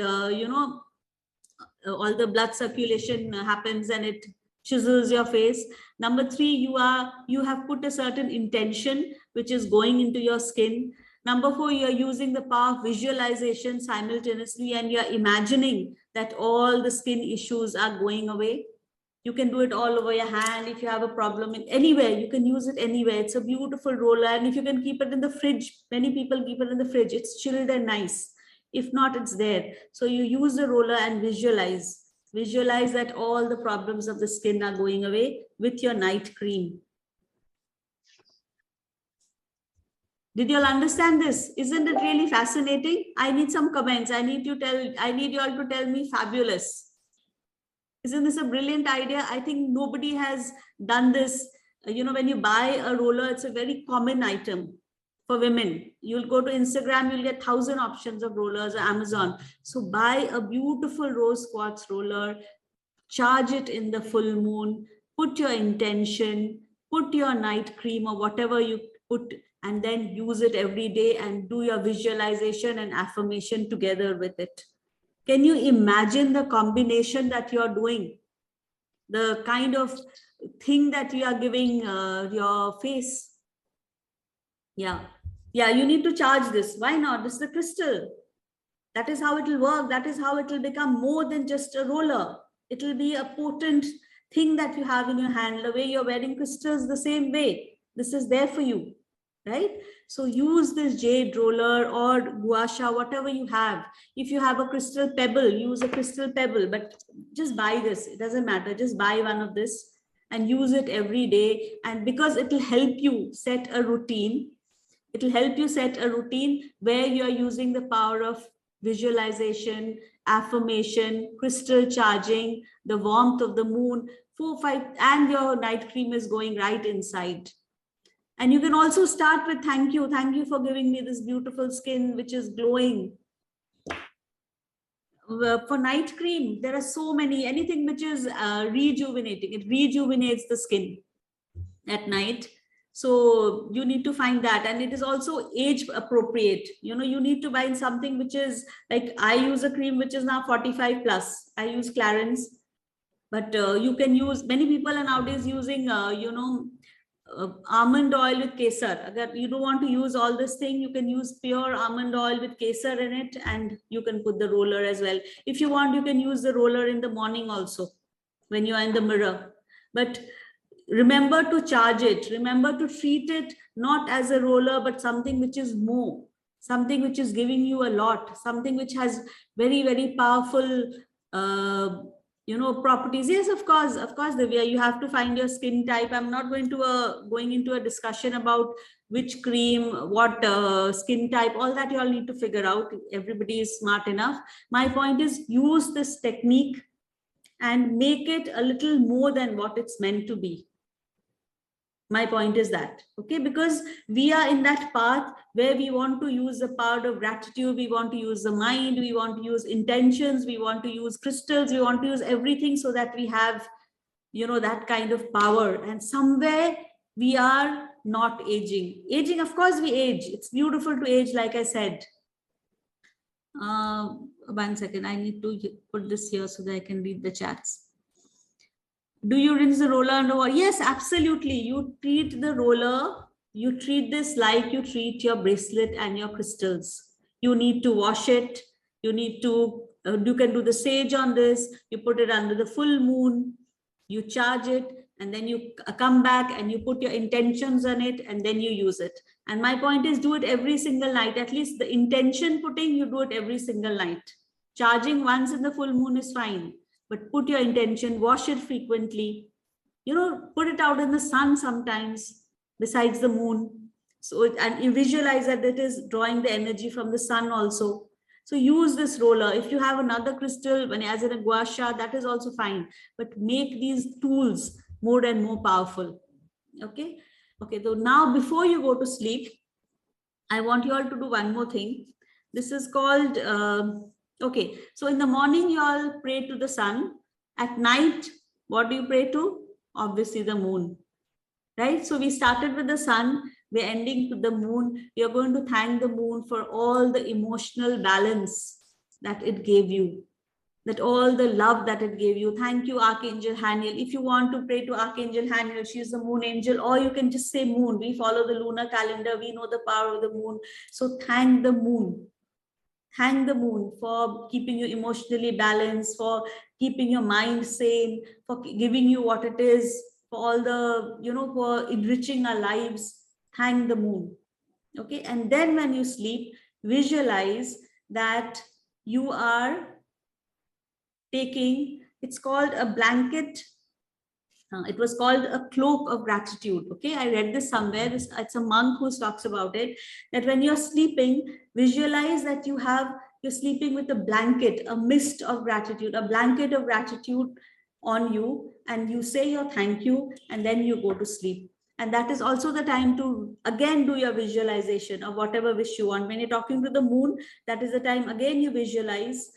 all the blood circulation happens and it chisels your face. Number three, you have put a certain intention, which is going into your skin. Number four, you're using the power of visualization simultaneously, and you're imagining that all the skin issues are going away. You can do it all over your hand. If you have a problem in anywhere, you can use it anywhere. It's a beautiful roller. And if you can keep it in the fridge, many people keep it in the fridge. It's chilled and nice. If not, it's there. So you use the roller and visualize that all the problems of the skin are going away with your night cream. Did you all understand this? Isn't it really fascinating? I need some comments. I need you all to tell me fabulous. Isn't this a brilliant idea? I think nobody has done this. When you buy a roller, it's a very common item for women. You'll go to Instagram, you'll get 1,000 options of rollers, or Amazon. So buy a beautiful rose quartz roller, charge it in the full moon, put your intention, put your night cream or whatever you put, and then use it every day and do your visualization and affirmation together with it. Can you imagine the combination that you're doing? The kind of thing that you are giving your face. Yeah. Yeah, you need to charge this. Why not? This is the crystal. That is how it will work. That is how it will become more than just a roller. It will be a potent thing that you have in your hand. The way you're wearing crystals, the same way. This is there for you, right? So use this jade roller or gua sha, whatever you have. If you have a crystal pebble, use a crystal pebble, but just buy this. It doesn't matter. Just buy one of this and use it every day. And because it will help you set a routine, it will help you set a routine where you are using the power of visualization, affirmation, crystal charging, the warmth of the moon, 4, 5, and your night cream is going right inside. And you can also start with thank you. Thank you for giving me this beautiful skin, which is glowing. For night cream, there are so many, anything which is rejuvenating. It rejuvenates the skin at night. So you need to find that. And it is also age appropriate. You know, you need to buy something which is like, I use a cream which is now 45 plus. I use Clarins, but you can use, many people are nowadays using, almond oil with kesar. Agar you don't want to use all this thing, you can use pure almond oil with kesar in it, and you can put the roller as well. If you want, you can use the roller in the morning also when you are in the mirror. But remember to charge it. Remember to treat it not as a roller, but something which is more, something which is giving you a lot, something which has very, very powerful properties. Yes, of course, Divya, you have to find your skin type. I'm not going into a discussion about which cream, what skin type, all that you all need to figure out. Everybody is smart enough. My point is, use this technique and make it a little more than what it's meant to be. My point is that, okay, because we are in that path where we want to use the power of gratitude, we want to use the mind, we want to use intentions, we want to use crystals, we want to use everything so that we have, that kind of power. And somewhere we are not aging. Aging, of course we age. It's beautiful to age, like I said. 1 second, I need to put this here so that I can read the chats. Do you rinse the roller underwater? Yes, absolutely. You treat the roller, you treat this like you treat your bracelet and your crystals. You need to wash it. You need to, you can do the sage on this. You put it under the full moon, you charge it, and then you come back and you put your intentions on it, and then you use it. And my point is, do it every single night. At least the intention putting, you do it every single night. Charging once in the full moon is fine, but put your intention, wash it frequently, put it out in the sun sometimes besides the moon. So, and you visualize that it is drawing the energy from the sun also. So use this roller. If you have another crystal, as in a gua sha, that is also fine, but make these tools more and more powerful. Okay. So now, before you go to sleep, I want you all to do one more thing. This is called, okay, so in the morning, you all pray to the sun. At night, what do you pray to? Obviously, the moon, right? So we started with the sun, we're ending to the moon. You're going to thank the moon for all the emotional balance that it gave you, that all the love that it gave you. Thank you, Archangel Haniel. If you want to pray to Archangel Haniel, she is the moon angel, or you can just say moon. We follow the lunar calendar. We know the power of the moon. So thank the moon. Thank the moon for keeping you emotionally balanced, for keeping your mind sane, for giving you what it is, for all the, for enriching our lives. Thank the moon. Okay. And then when you sleep, visualize that you are taking, it's called a blanket. It was called a cloak of gratitude. Okay, I read this somewhere. It's a monk who talks about it, that when you're sleeping, visualize that you're sleeping with a blanket, a mist of gratitude, a blanket of gratitude on you, and you say your thank you, and then you go to sleep. And that is also the time to again do your visualization of whatever wish you want. When you're talking to the moon, that is the time again you visualize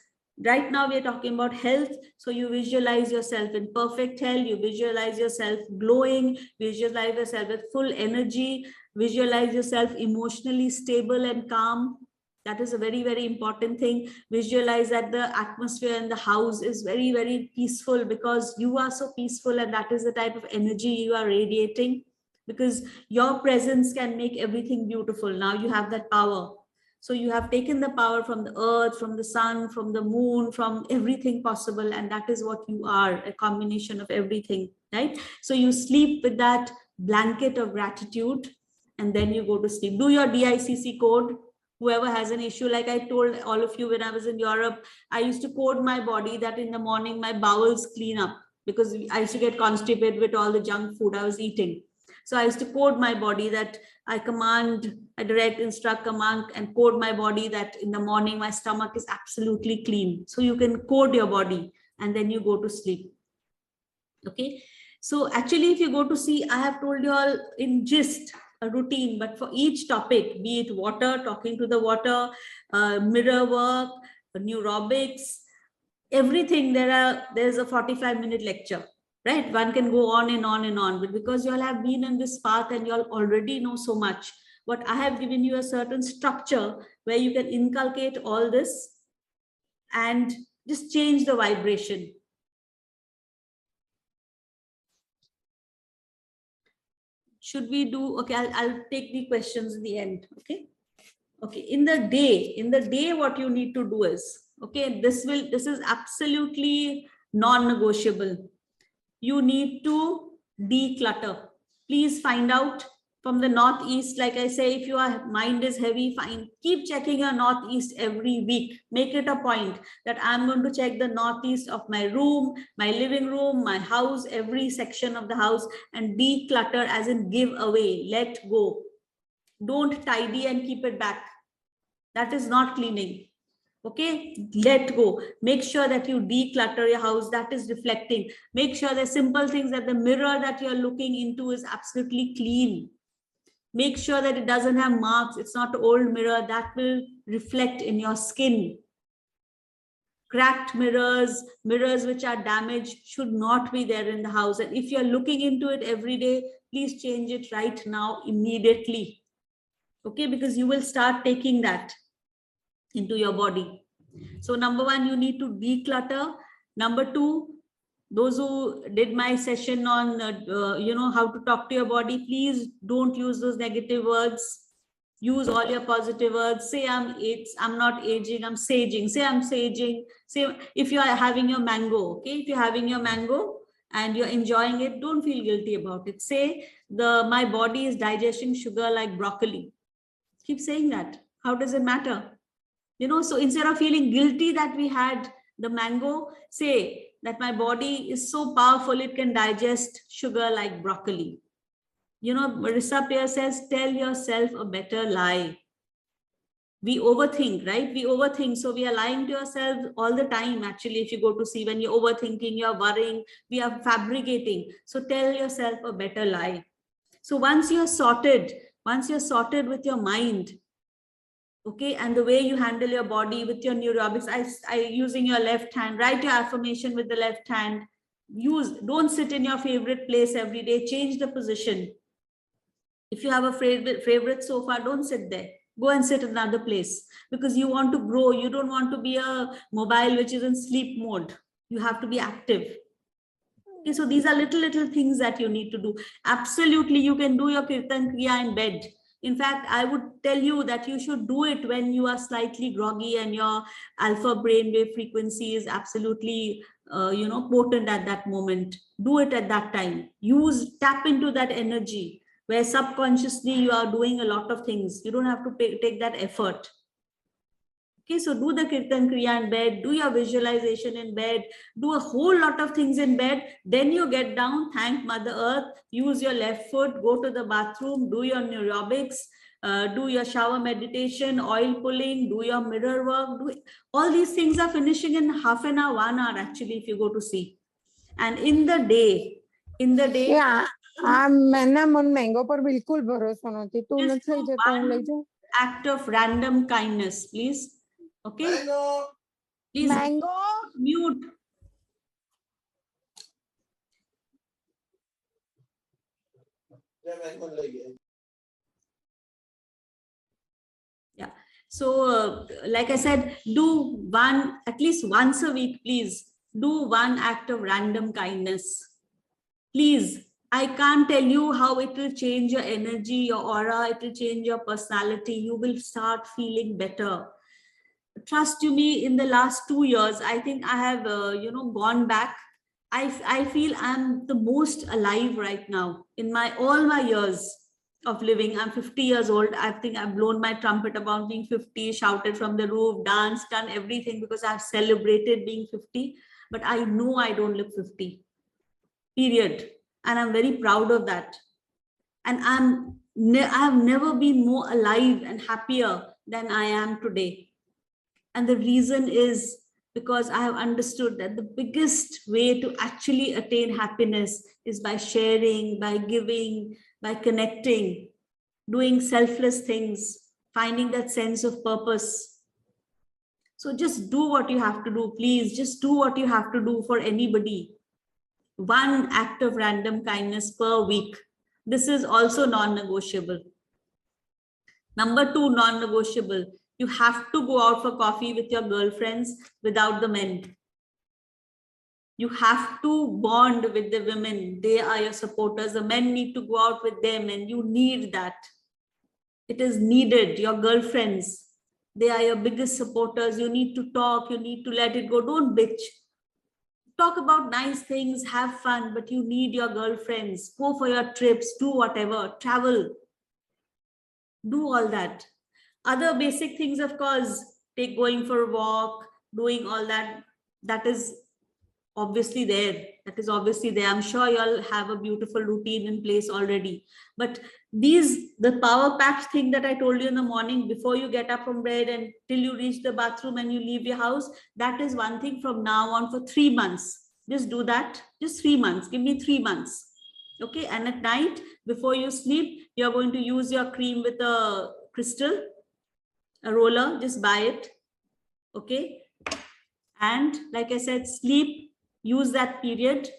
Right now we are talking about health. So you visualize yourself in perfect health, you visualize yourself glowing, visualize yourself with full energy, visualize yourself emotionally stable and calm. That is a very, very important thing. Visualize that the atmosphere in the house is very, very peaceful, because you are so peaceful, and that is the type of energy you are radiating, because your presence can make everything beautiful. Now you have that power. So you have taken the power from the earth, from the sun, from the moon, from everything possible. And that is what you are, a combination of everything, right? So you sleep with that blanket of gratitude, and then you go to sleep. Do your DICC code. Whoever has an issue, like I told all of you when I was in Europe, I used to code my body that in the morning my bowels clean up, because I used to get constipated with all the junk food I was eating. So I used to code my body that I direct, instruct, command, and code my body that in the morning my stomach is absolutely clean. So you can code your body, and then you go to sleep. Okay. So actually, if you go to see, I have told you all in gist a routine, but for each topic, be it water, talking to the water, mirror work, neurobics, everything, there's a 45-minute lecture, right? One can go on and on and on, but because you all have been in this path and you all already know so much, what I have given you a certain structure where you can inculcate all this and just change the vibration. Should we do, okay, I'll take the questions in the end. Okay, in the day what you need to do is, okay, this is absolutely non-negotiable. You need to declutter. Please find out from the northeast. Like I say, if your mind is heavy, fine, keep checking your northeast every week. Make it a point that I'm going to check the northeast of my room, my living room, my house, every section of the house, and declutter, as in give away, let go. Don't tidy and keep it back. That is not cleaning. Okay, let go. Make sure that you declutter your house. That is reflecting. Make sure the simple things, that the mirror that you're looking into is absolutely clean. Make sure that it doesn't have marks. It's not an old mirror that will reflect in your skin. Cracked mirrors, mirrors which are damaged, should not be there in the house. And if you're looking into it every day, please change it right now, immediately. Okay, because you will start taking that into your body. So number one, you need to declutter. Number two, those who did my session on how to talk to your body, please don't use those negative words. Use all your positive words. Say I'm not aging, I'm saging. Say I'm saging. Say, if you are having your mango, okay, if you're having your mango and you're enjoying it, don't feel guilty about it. Say my body is digesting sugar like broccoli. Keep saying that. How does it matter? So instead of feeling guilty that we had the mango, say that my body is so powerful, it can digest sugar like broccoli. Marissa Peer says, tell yourself a better lie. We overthink, right? We overthink. So we are lying to ourselves all the time. Actually, if you go to see, when you're overthinking, you're worrying, we are fabricating. So tell yourself a better lie. So once you're sorted with your mind, okay, and the way you handle your body with your neurobics, I using your left hand, write your affirmation with the left hand. Don't sit in your favorite place every day. Change the position. If you have a favorite sofa, don't sit there. Go and sit in another place, because you want to grow. You don't want to be a mobile which is in sleep mode. You have to be active. Okay, so these are little things that you need to do. Absolutely, you can do your Kirtan Kriya in bed. In fact, I would tell you that you should do it when you are slightly groggy and your alpha brainwave frequency is absolutely, potent at that moment. Do it at that time. Tap into that energy where subconsciously you are doing a lot of things. You don't have to take that effort. Okay, so do the Kirtan Kriya in bed, do your visualization in bed, do a whole lot of things in bed. Then you get down, thank Mother Earth, use your left foot, go to the bathroom, do your neurobics, do your shower meditation, oil pulling, do your mirror work. All these things are finishing in half an hour, 1 hour actually, if you go to see. And in the day, yeah, मैंने मन mango पर बिल्कुल भरोसा नहीं तू न થઈ જતો હું લઈ જાઉં act of random kindness, please. Okay. Please Mango. mute. Yeah. So, like I said, do one, at least once a week, please. Do one act of random kindness. Please. I can't tell you how it will change your energy, your aura, it will change your personality. You will start feeling better. Trust you me, in the last 2 years, I think I have, gone back. I feel I'm the most alive right now in my all my years of living. I'm 50 years old. I think I've blown my trumpet about being 50, shouted from the roof, danced, done everything because I've celebrated being 50. But I know I don't look 50, period. And I'm very proud of that. And I've never been more alive and happier than I am today. And the reason is because I have understood that the biggest way to actually attain happiness is by sharing, by giving, by connecting, doing selfless things, finding that sense of purpose. So just do what you have to do, please. Just do what you have to do for anybody. One act of random kindness per week. This is also non-negotiable. Number 2, non-negotiable. You have to go out for coffee with your girlfriends without the men. You have to bond with the women. They are your supporters. The men need to go out with them, and you need that. It is needed. Your girlfriends, they are your biggest supporters. You need to talk. You need to let it go. Don't bitch. Talk about nice things, have fun, but you need your girlfriends. Go for your trips, do whatever, travel. Do all that. Other basic things, of course, take going for a walk, doing all that. That is obviously there. That is obviously there. I'm sure you all have a beautiful routine in place already. But the power packed thing that I told you in the morning before you get up from bed and till you reach the bathroom and you leave your house, that is one thing from now on for 3 months. Just do that. Just 3 months. Give me 3 months. Okay. And at night, before you sleep, you're going to use your cream with a crystal, a roller. Just buy it. Okay. And like I said, sleep. Use that period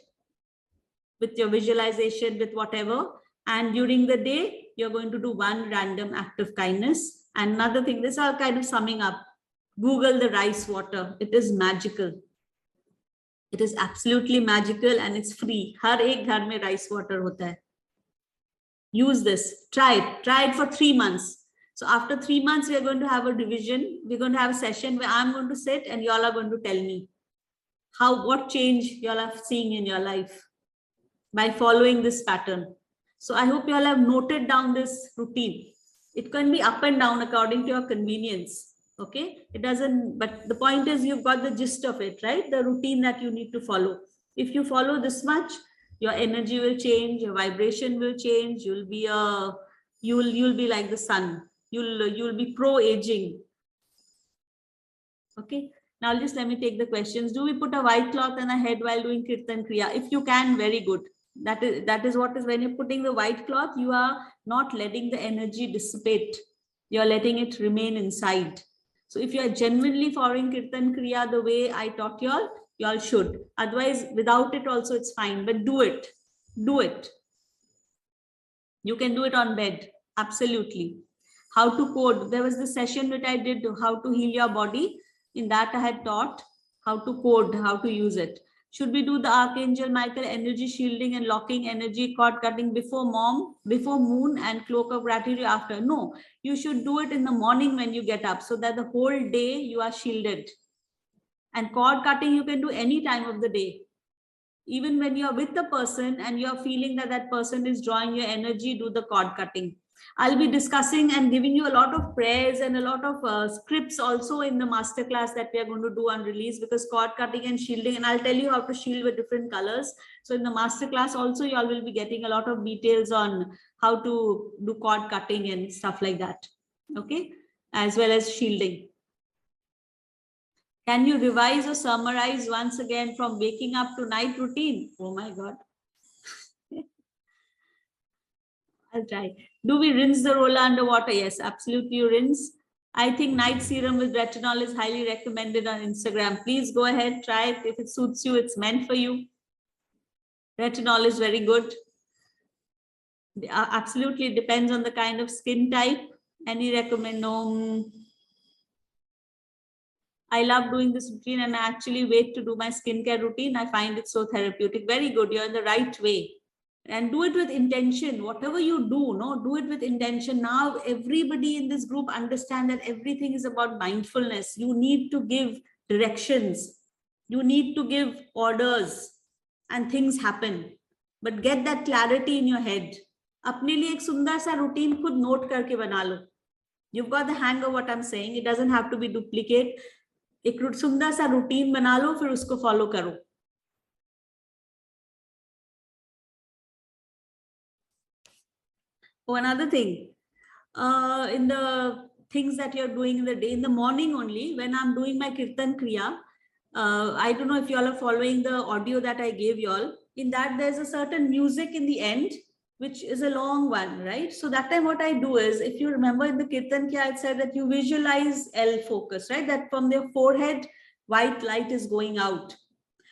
with your visualization, with whatever. And during the day, you're going to do one random act of kindness. And another thing, this are kind of summing up. Google the rice water. It is magical. It is absolutely magical and it's free. Har ek ghar mein rice water hota hai. Use this. Try it. Try it for 3 months. So after 3 months, we are going to have a division. We're going to have a session where I'm going to sit and y'all are going to tell me what change y'all are seeing in your life by following this pattern. So I hope y'all have noted down this routine. It can be up and down according to your convenience. Okay, it doesn't, but the point is you've got the gist of it, right? The routine that you need to follow. If you follow this much, your energy will change, your vibration will change. You'll be like the sun. You'll be pro-aging. Okay. Now just let me take the questions. Do we put a white cloth on our head while doing Kirtan Kriya? If you can, very good. That is what is, when you're putting the white cloth, you are not letting the energy dissipate. You're letting it remain inside. So if you are genuinely following Kirtan Kriya the way I taught y'all should. Otherwise, without it also it's fine, but do it. Do it. You can do it on bed. Absolutely. How to code. There was the session that I did, how to heal your body. In that I had taught how to code, how to use it. Should we do the Archangel Michael energy shielding and locking energy cord cutting before moon, and cloak of gratitude after? No, you should do it in the morning when you get up so that the whole day you are shielded. And cord cutting you can do any time of the day. Even when you're with the person and you're feeling that that person is drawing your energy, do the cord cutting. I'll be discussing and giving you a lot of prayers and a lot of scripts also in the masterclass that we are going to do on release, because cord cutting and shielding, and I'll tell you how to shield with different colors. So in the masterclass also, you all will be getting a lot of details on how to do cord cutting and stuff like that. Okay, as well as shielding. Can you revise or summarize once again from waking up to night routine? Oh my God. I'll try. Do we rinse the roller underwater? Yes, absolutely. You rinse. I think night serum with retinol is highly recommended on Instagram. Please go ahead, try it. If it suits you, it's meant for you. Retinol is very good. Absolutely depends on the kind of skin type. Any recommend? No. I love doing this routine and I actually wait to do my skincare routine. I find it so therapeutic. Very good. You're in the right way. And do it with intention. Whatever you do, do it with intention. Now, everybody in this group understand that everything is about mindfulness. You need to give directions. You need to give orders and things happen. But get that clarity in your head. अपने लिए एक सुंदर सा routine खुद note करके बना लो. You've got the hang of what I'm saying. It doesn't have to be duplicate. एक सुंदर सा routine बना लो, फिर उसको follow करो. Oh, another thing, in the things that you're doing in the day, in the morning only, when I'm doing my Kirtan Kriya, I don't know if you all are following the audio that I gave you all. In that, there's a certain music in the end, which is a long one, right? So that time what I do is, if you remember in the Kirtan Kriya, it said that you visualize L focus, right? That from their forehead, white light is going out.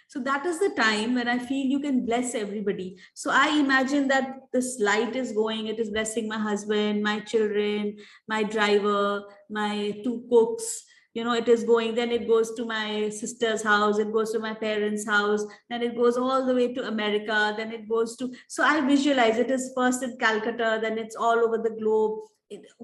So that is the time when I feel you can bless everybody. So I imagine that this light is going, it is blessing my husband, my children, my driver, my 2 cooks, it is going, then it goes to my sister's house, it goes to my parents' house, then it goes all the way to America, then it goes to, so I visualize it is first in Calcutta, then it's all over the globe.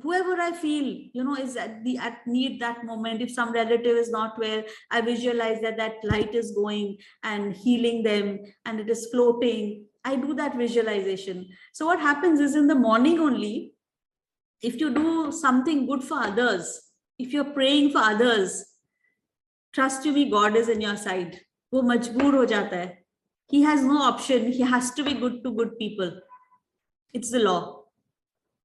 Whoever I feel, is at need that moment. If some relative is not well, I visualize that light is going and healing them and it is floating. I do that visualization. So what happens is in the morning only, if you do something good for others, if you're praying for others, trust me, God is in your side. वो मजबूर हो जाता है. He has no option. He has to be good to good people. It's the law.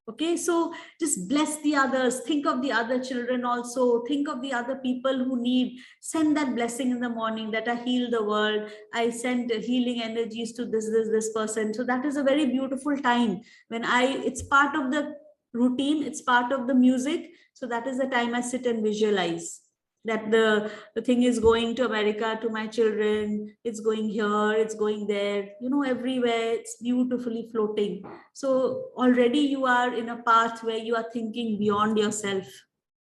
Okay, so just bless the others. Think of the other children also. Think of the other people who need. Send that blessing in the morning that I heal the world. I send healing energies to this person. So that is a very beautiful time when it's part of the routine. It's part of the music. So that is the time I sit and visualize that the thing is going to America, to my children, it's going here, it's going there, everywhere, it's beautifully floating. So already you are in a path where you are thinking beyond yourself.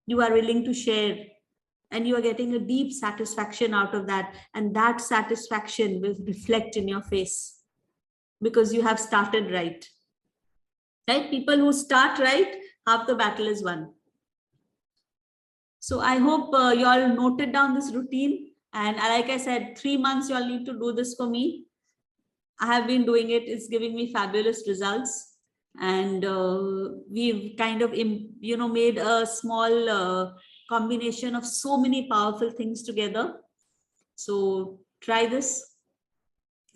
You are willing to share and you are getting a deep satisfaction out of that. And that satisfaction will reflect in your face because you have started right. Right? People who start right, half the battle is won. So I hope you all noted down this routine. And like I said, 3 months you all need to do this for me. I have been doing it. It's giving me fabulous results. And we've kind of, made a small combination of so many powerful things together. So try this.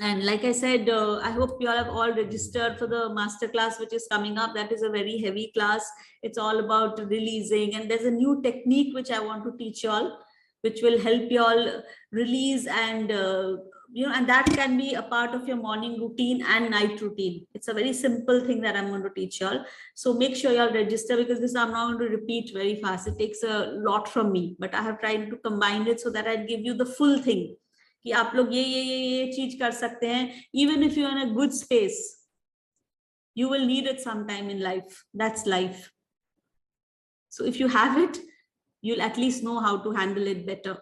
And like I said, I hope you all have all registered for the masterclass, which is coming up. That is a very heavy class. It's all about releasing. And there's a new technique which I want to teach you all, which will help you all release and, and that can be a part of your morning routine and night routine. It's a very simple thing that I'm going to teach you all. So make sure you all register because this I'm not going to repeat very fast. It takes a lot from me, but I have tried to combine it so that I give you the full thing. कि आप लोग ये चीज कर सकते हैं. Even if you're in a good space, you will need it sometime in life. That's life. So if you have it, you'll at least know how to handle it better.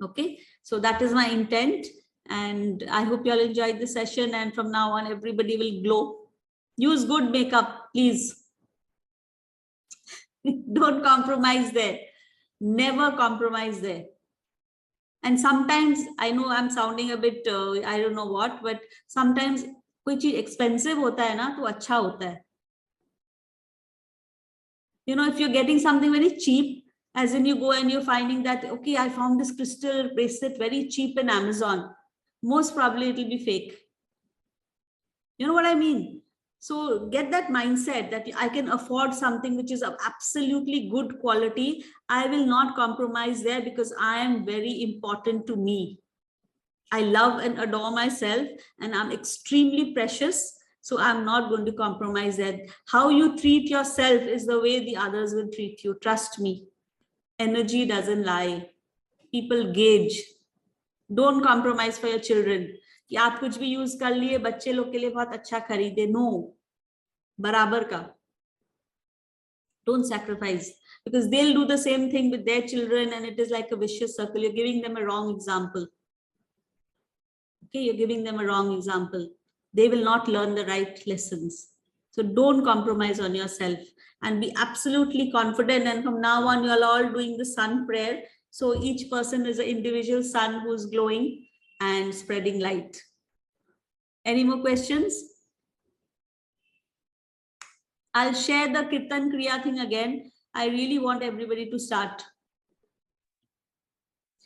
Okay, so that is my intent, and I hope you all enjoyed the session. And from now on, everybody will glow. Use good makeup, please. Don't compromise there. Never compromise there. And sometimes I know I'm sounding a bit I don't know what, but sometimes कोई चीज expensive होता है ना तो अच्छा होता है. If you're getting something very cheap, as in you go and you're finding that, okay, I found this crystal bracelet very cheap in Amazon, most probably it will be fake. You know what I mean? So get that mindset that I can afford something which is of absolutely good quality. I will not compromise there because I am very important to me. I love and adore myself and I'm extremely precious. So I'm not going to compromise that. How you treat yourself is the way the others will treat you. Trust me. Energy doesn't lie. People gauge. Don't compromise for your children. कि आप कुछ भी use कर लिए बच्चे लोग के लिए बहुत अच्छा खरीदे. No. बराबर का. Don't sacrifice, because they'll do the same thing with their children and it is like a vicious circle. You're giving them a wrong example. Okay, you're giving them a wrong example. They will not learn the right lessons. So don't compromise on yourself and be absolutely confident. And from now on, you're all doing the sun prayer. So each person is an individual sun who's glowing and spreading light. Any more questions? I'll share the Kirtan Kriya thing again. I really want everybody to start.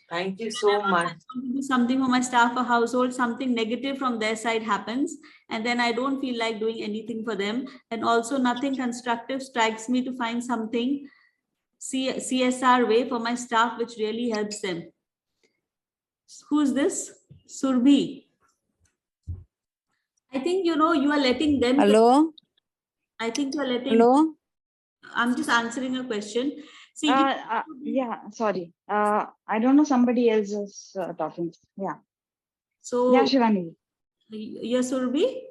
Thank you so much. I want to do something for my staff or household, something negative from their side happens, and then I don't feel like doing anything for them. And also nothing constructive strikes me to find something CSR way for my staff, which really helps them. Who's this? Surbhi. I think, you are letting them. Hello? I think you're letting. Hello? I'm just answering a question. See, yeah, sorry. I don't know, somebody else is talking. Yeah. So, Yeah, Shivani. you're Surbhi?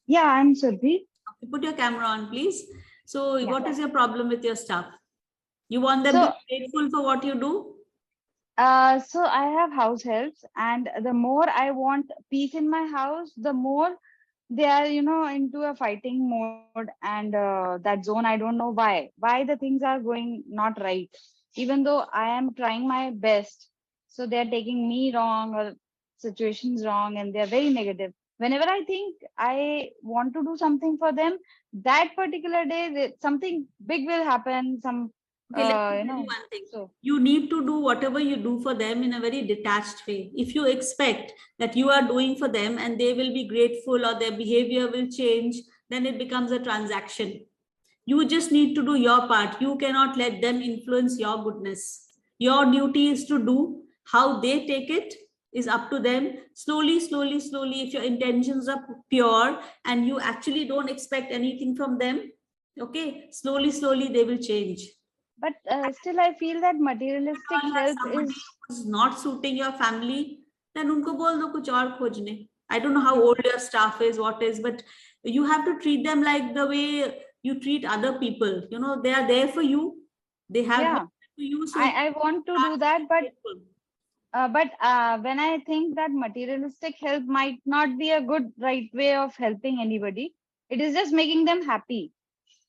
Yeah, I'm Surbhi. Put your camera on, please. So, Yeah. what is your problem with your staff? You want them to be grateful for what you do? So I have house helps, and the more I want peace in my house, the more they are, into a fighting mode and that zone. I don't know why the things are going not right, even though I am trying my best. So they're taking me wrong or situations wrong, and they're very negative. Whenever I think I want to do something for them, that particular day, something big will happen. Okay, let me tell you one thing. So You need to do whatever you do for them in a very detached way. If you expect that you are doing for them and they will be grateful or their behavior will change, then it becomes a transaction. You just need to do your part. You cannot let them influence your goodness. Your duty is to do. How they take it is up to them. Slowly, slowly, slowly, if your intentions are pure and you actually don't expect anything from them, okay, slowly, slowly, they will change. but still I feel that materialistic help Somebody is who's not suiting your family, then unko bol do kuch aur khojne. I don't know how old your staff is, what is, but you have to treat them like the way you treat other people. They are there for you. They have yeah. work for you. So I want to do that, but when I think that materialistic help might not be a good right way of helping anybody, it is just making them happy.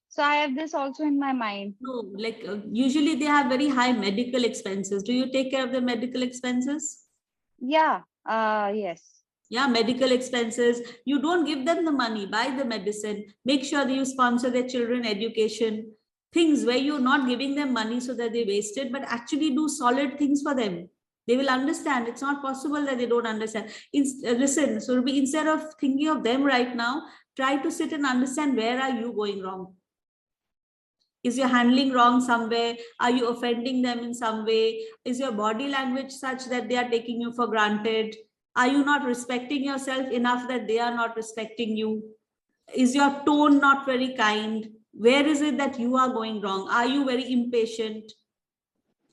So I have this also in my mind. no, like usually they have very high medical expenses. Do you take care of the medical expenses? Yeah. Yes. Yeah, medical expenses. You don't give them the money, buy the medicine, make sure that you sponsor their children education, things where you're not giving them money so that they waste it, but actually do solid things for them. They will understand. It's not possible that they don't understand. Listen, Surbhi, instead of thinking of them right now, try to sit and understand where are you going wrong. Is your handling wrong somewhere? Are you offending them in some way? Is your body language such that they are taking you for granted? Are you not respecting yourself enough that they are not respecting you? Is your tone not very kind? Where is it that you are going wrong? Are you very impatient?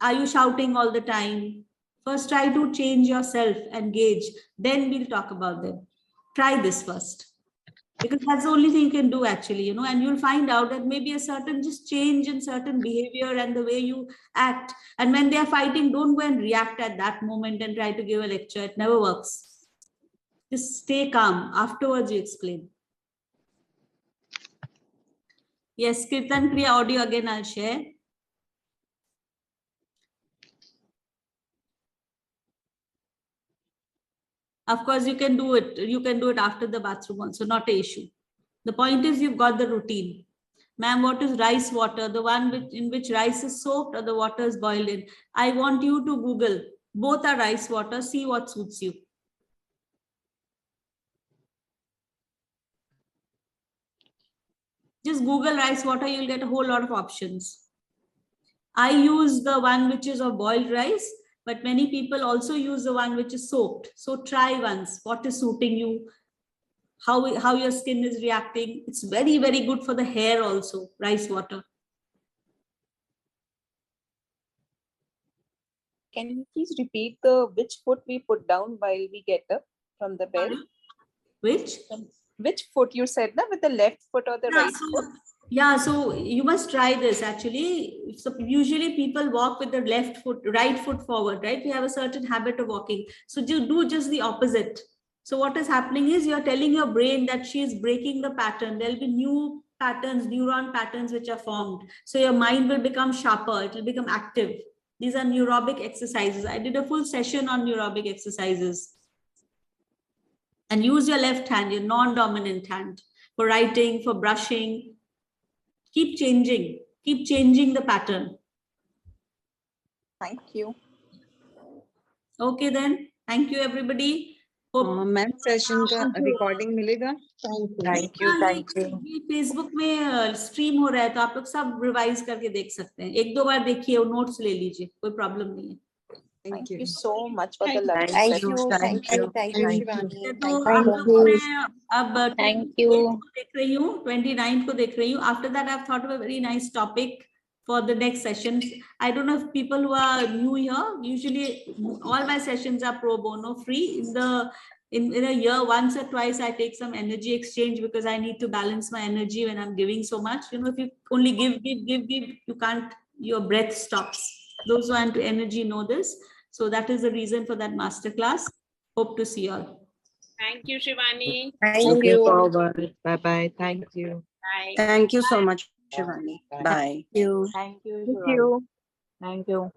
Are you shouting all the time? First, try to change yourself and gauge. Then we'll talk about them. Try this first. Because that's the only thing you can do actually, and you'll find out that maybe a certain just change in certain behavior and the way you act. And when they're fighting, don't go and react at that moment and try to give a lecture. It never works. Just stay calm. Afterwards, you explain. Yes, Kirtan Kriya audio again I'll share. Of course, you can do it. You can do it after the bathroom also, not an issue. The point is you've got the routine. Ma'am, what is rice water? The one in which rice is soaked or the water is boiled in? I want you to Google. Both are rice water. See what suits you. Just Google rice water. You'll get a whole lot of options. I use the one which is of boiled rice, but many people also use the one which is soaked. So try once what is suiting you. how your skin is reacting. It's very, very good for the hair also, rice water. Can you please repeat which foot we put down while we get up from the bed? Which? Which foot you said, na, with the left foot or the right foot? Yeah, so you must try this actually. So usually people walk with the right foot forward, right? We have a certain habit of walking. So do just the opposite. So what is happening is you're telling your brain that she is breaking the pattern. There'll be new patterns, neuron patterns which are formed. So your mind will become sharper. It will become active. These are neurobic exercises. I did a full session on neurobic exercises. And use your left hand, your non-dominant hand, for writing, for brushing. Keep changing the pattern. Thank you. Okay then, thank you everybody. Ma'am session का recording मिलेगा? Thank you. ये Facebook में stream हो रहा है, तो आप लोग सब रिवाइज करके देख सकते हैं. 1-2 बार देखिए और नोट्स ले लीजिए, कोई प्रॉब्लम नहीं है. Thank you so much for the love Thank session. you, Shivani. तो Thank आप you. लोग मैं अब Thank you. 28 को देख रही हूँ, 29 को देख रही हूँ. After that, I've thought of a very nice topic for the next session. I don't know if people who are new here, usually all my sessions are pro bono, free. In a year, once or twice, I take some energy exchange because I need to balance my energy when I'm giving so much. You know, if you only give, you can't, your breath stops. Those who are into energy know this. So that is the reason for that masterclass. Hope to see you all. Thank you, Shivani. Thank you. Bye-bye. Thank you. Bye. Thank you so much, Shivani. Bye. You. Thank you. Thank you. Thank you.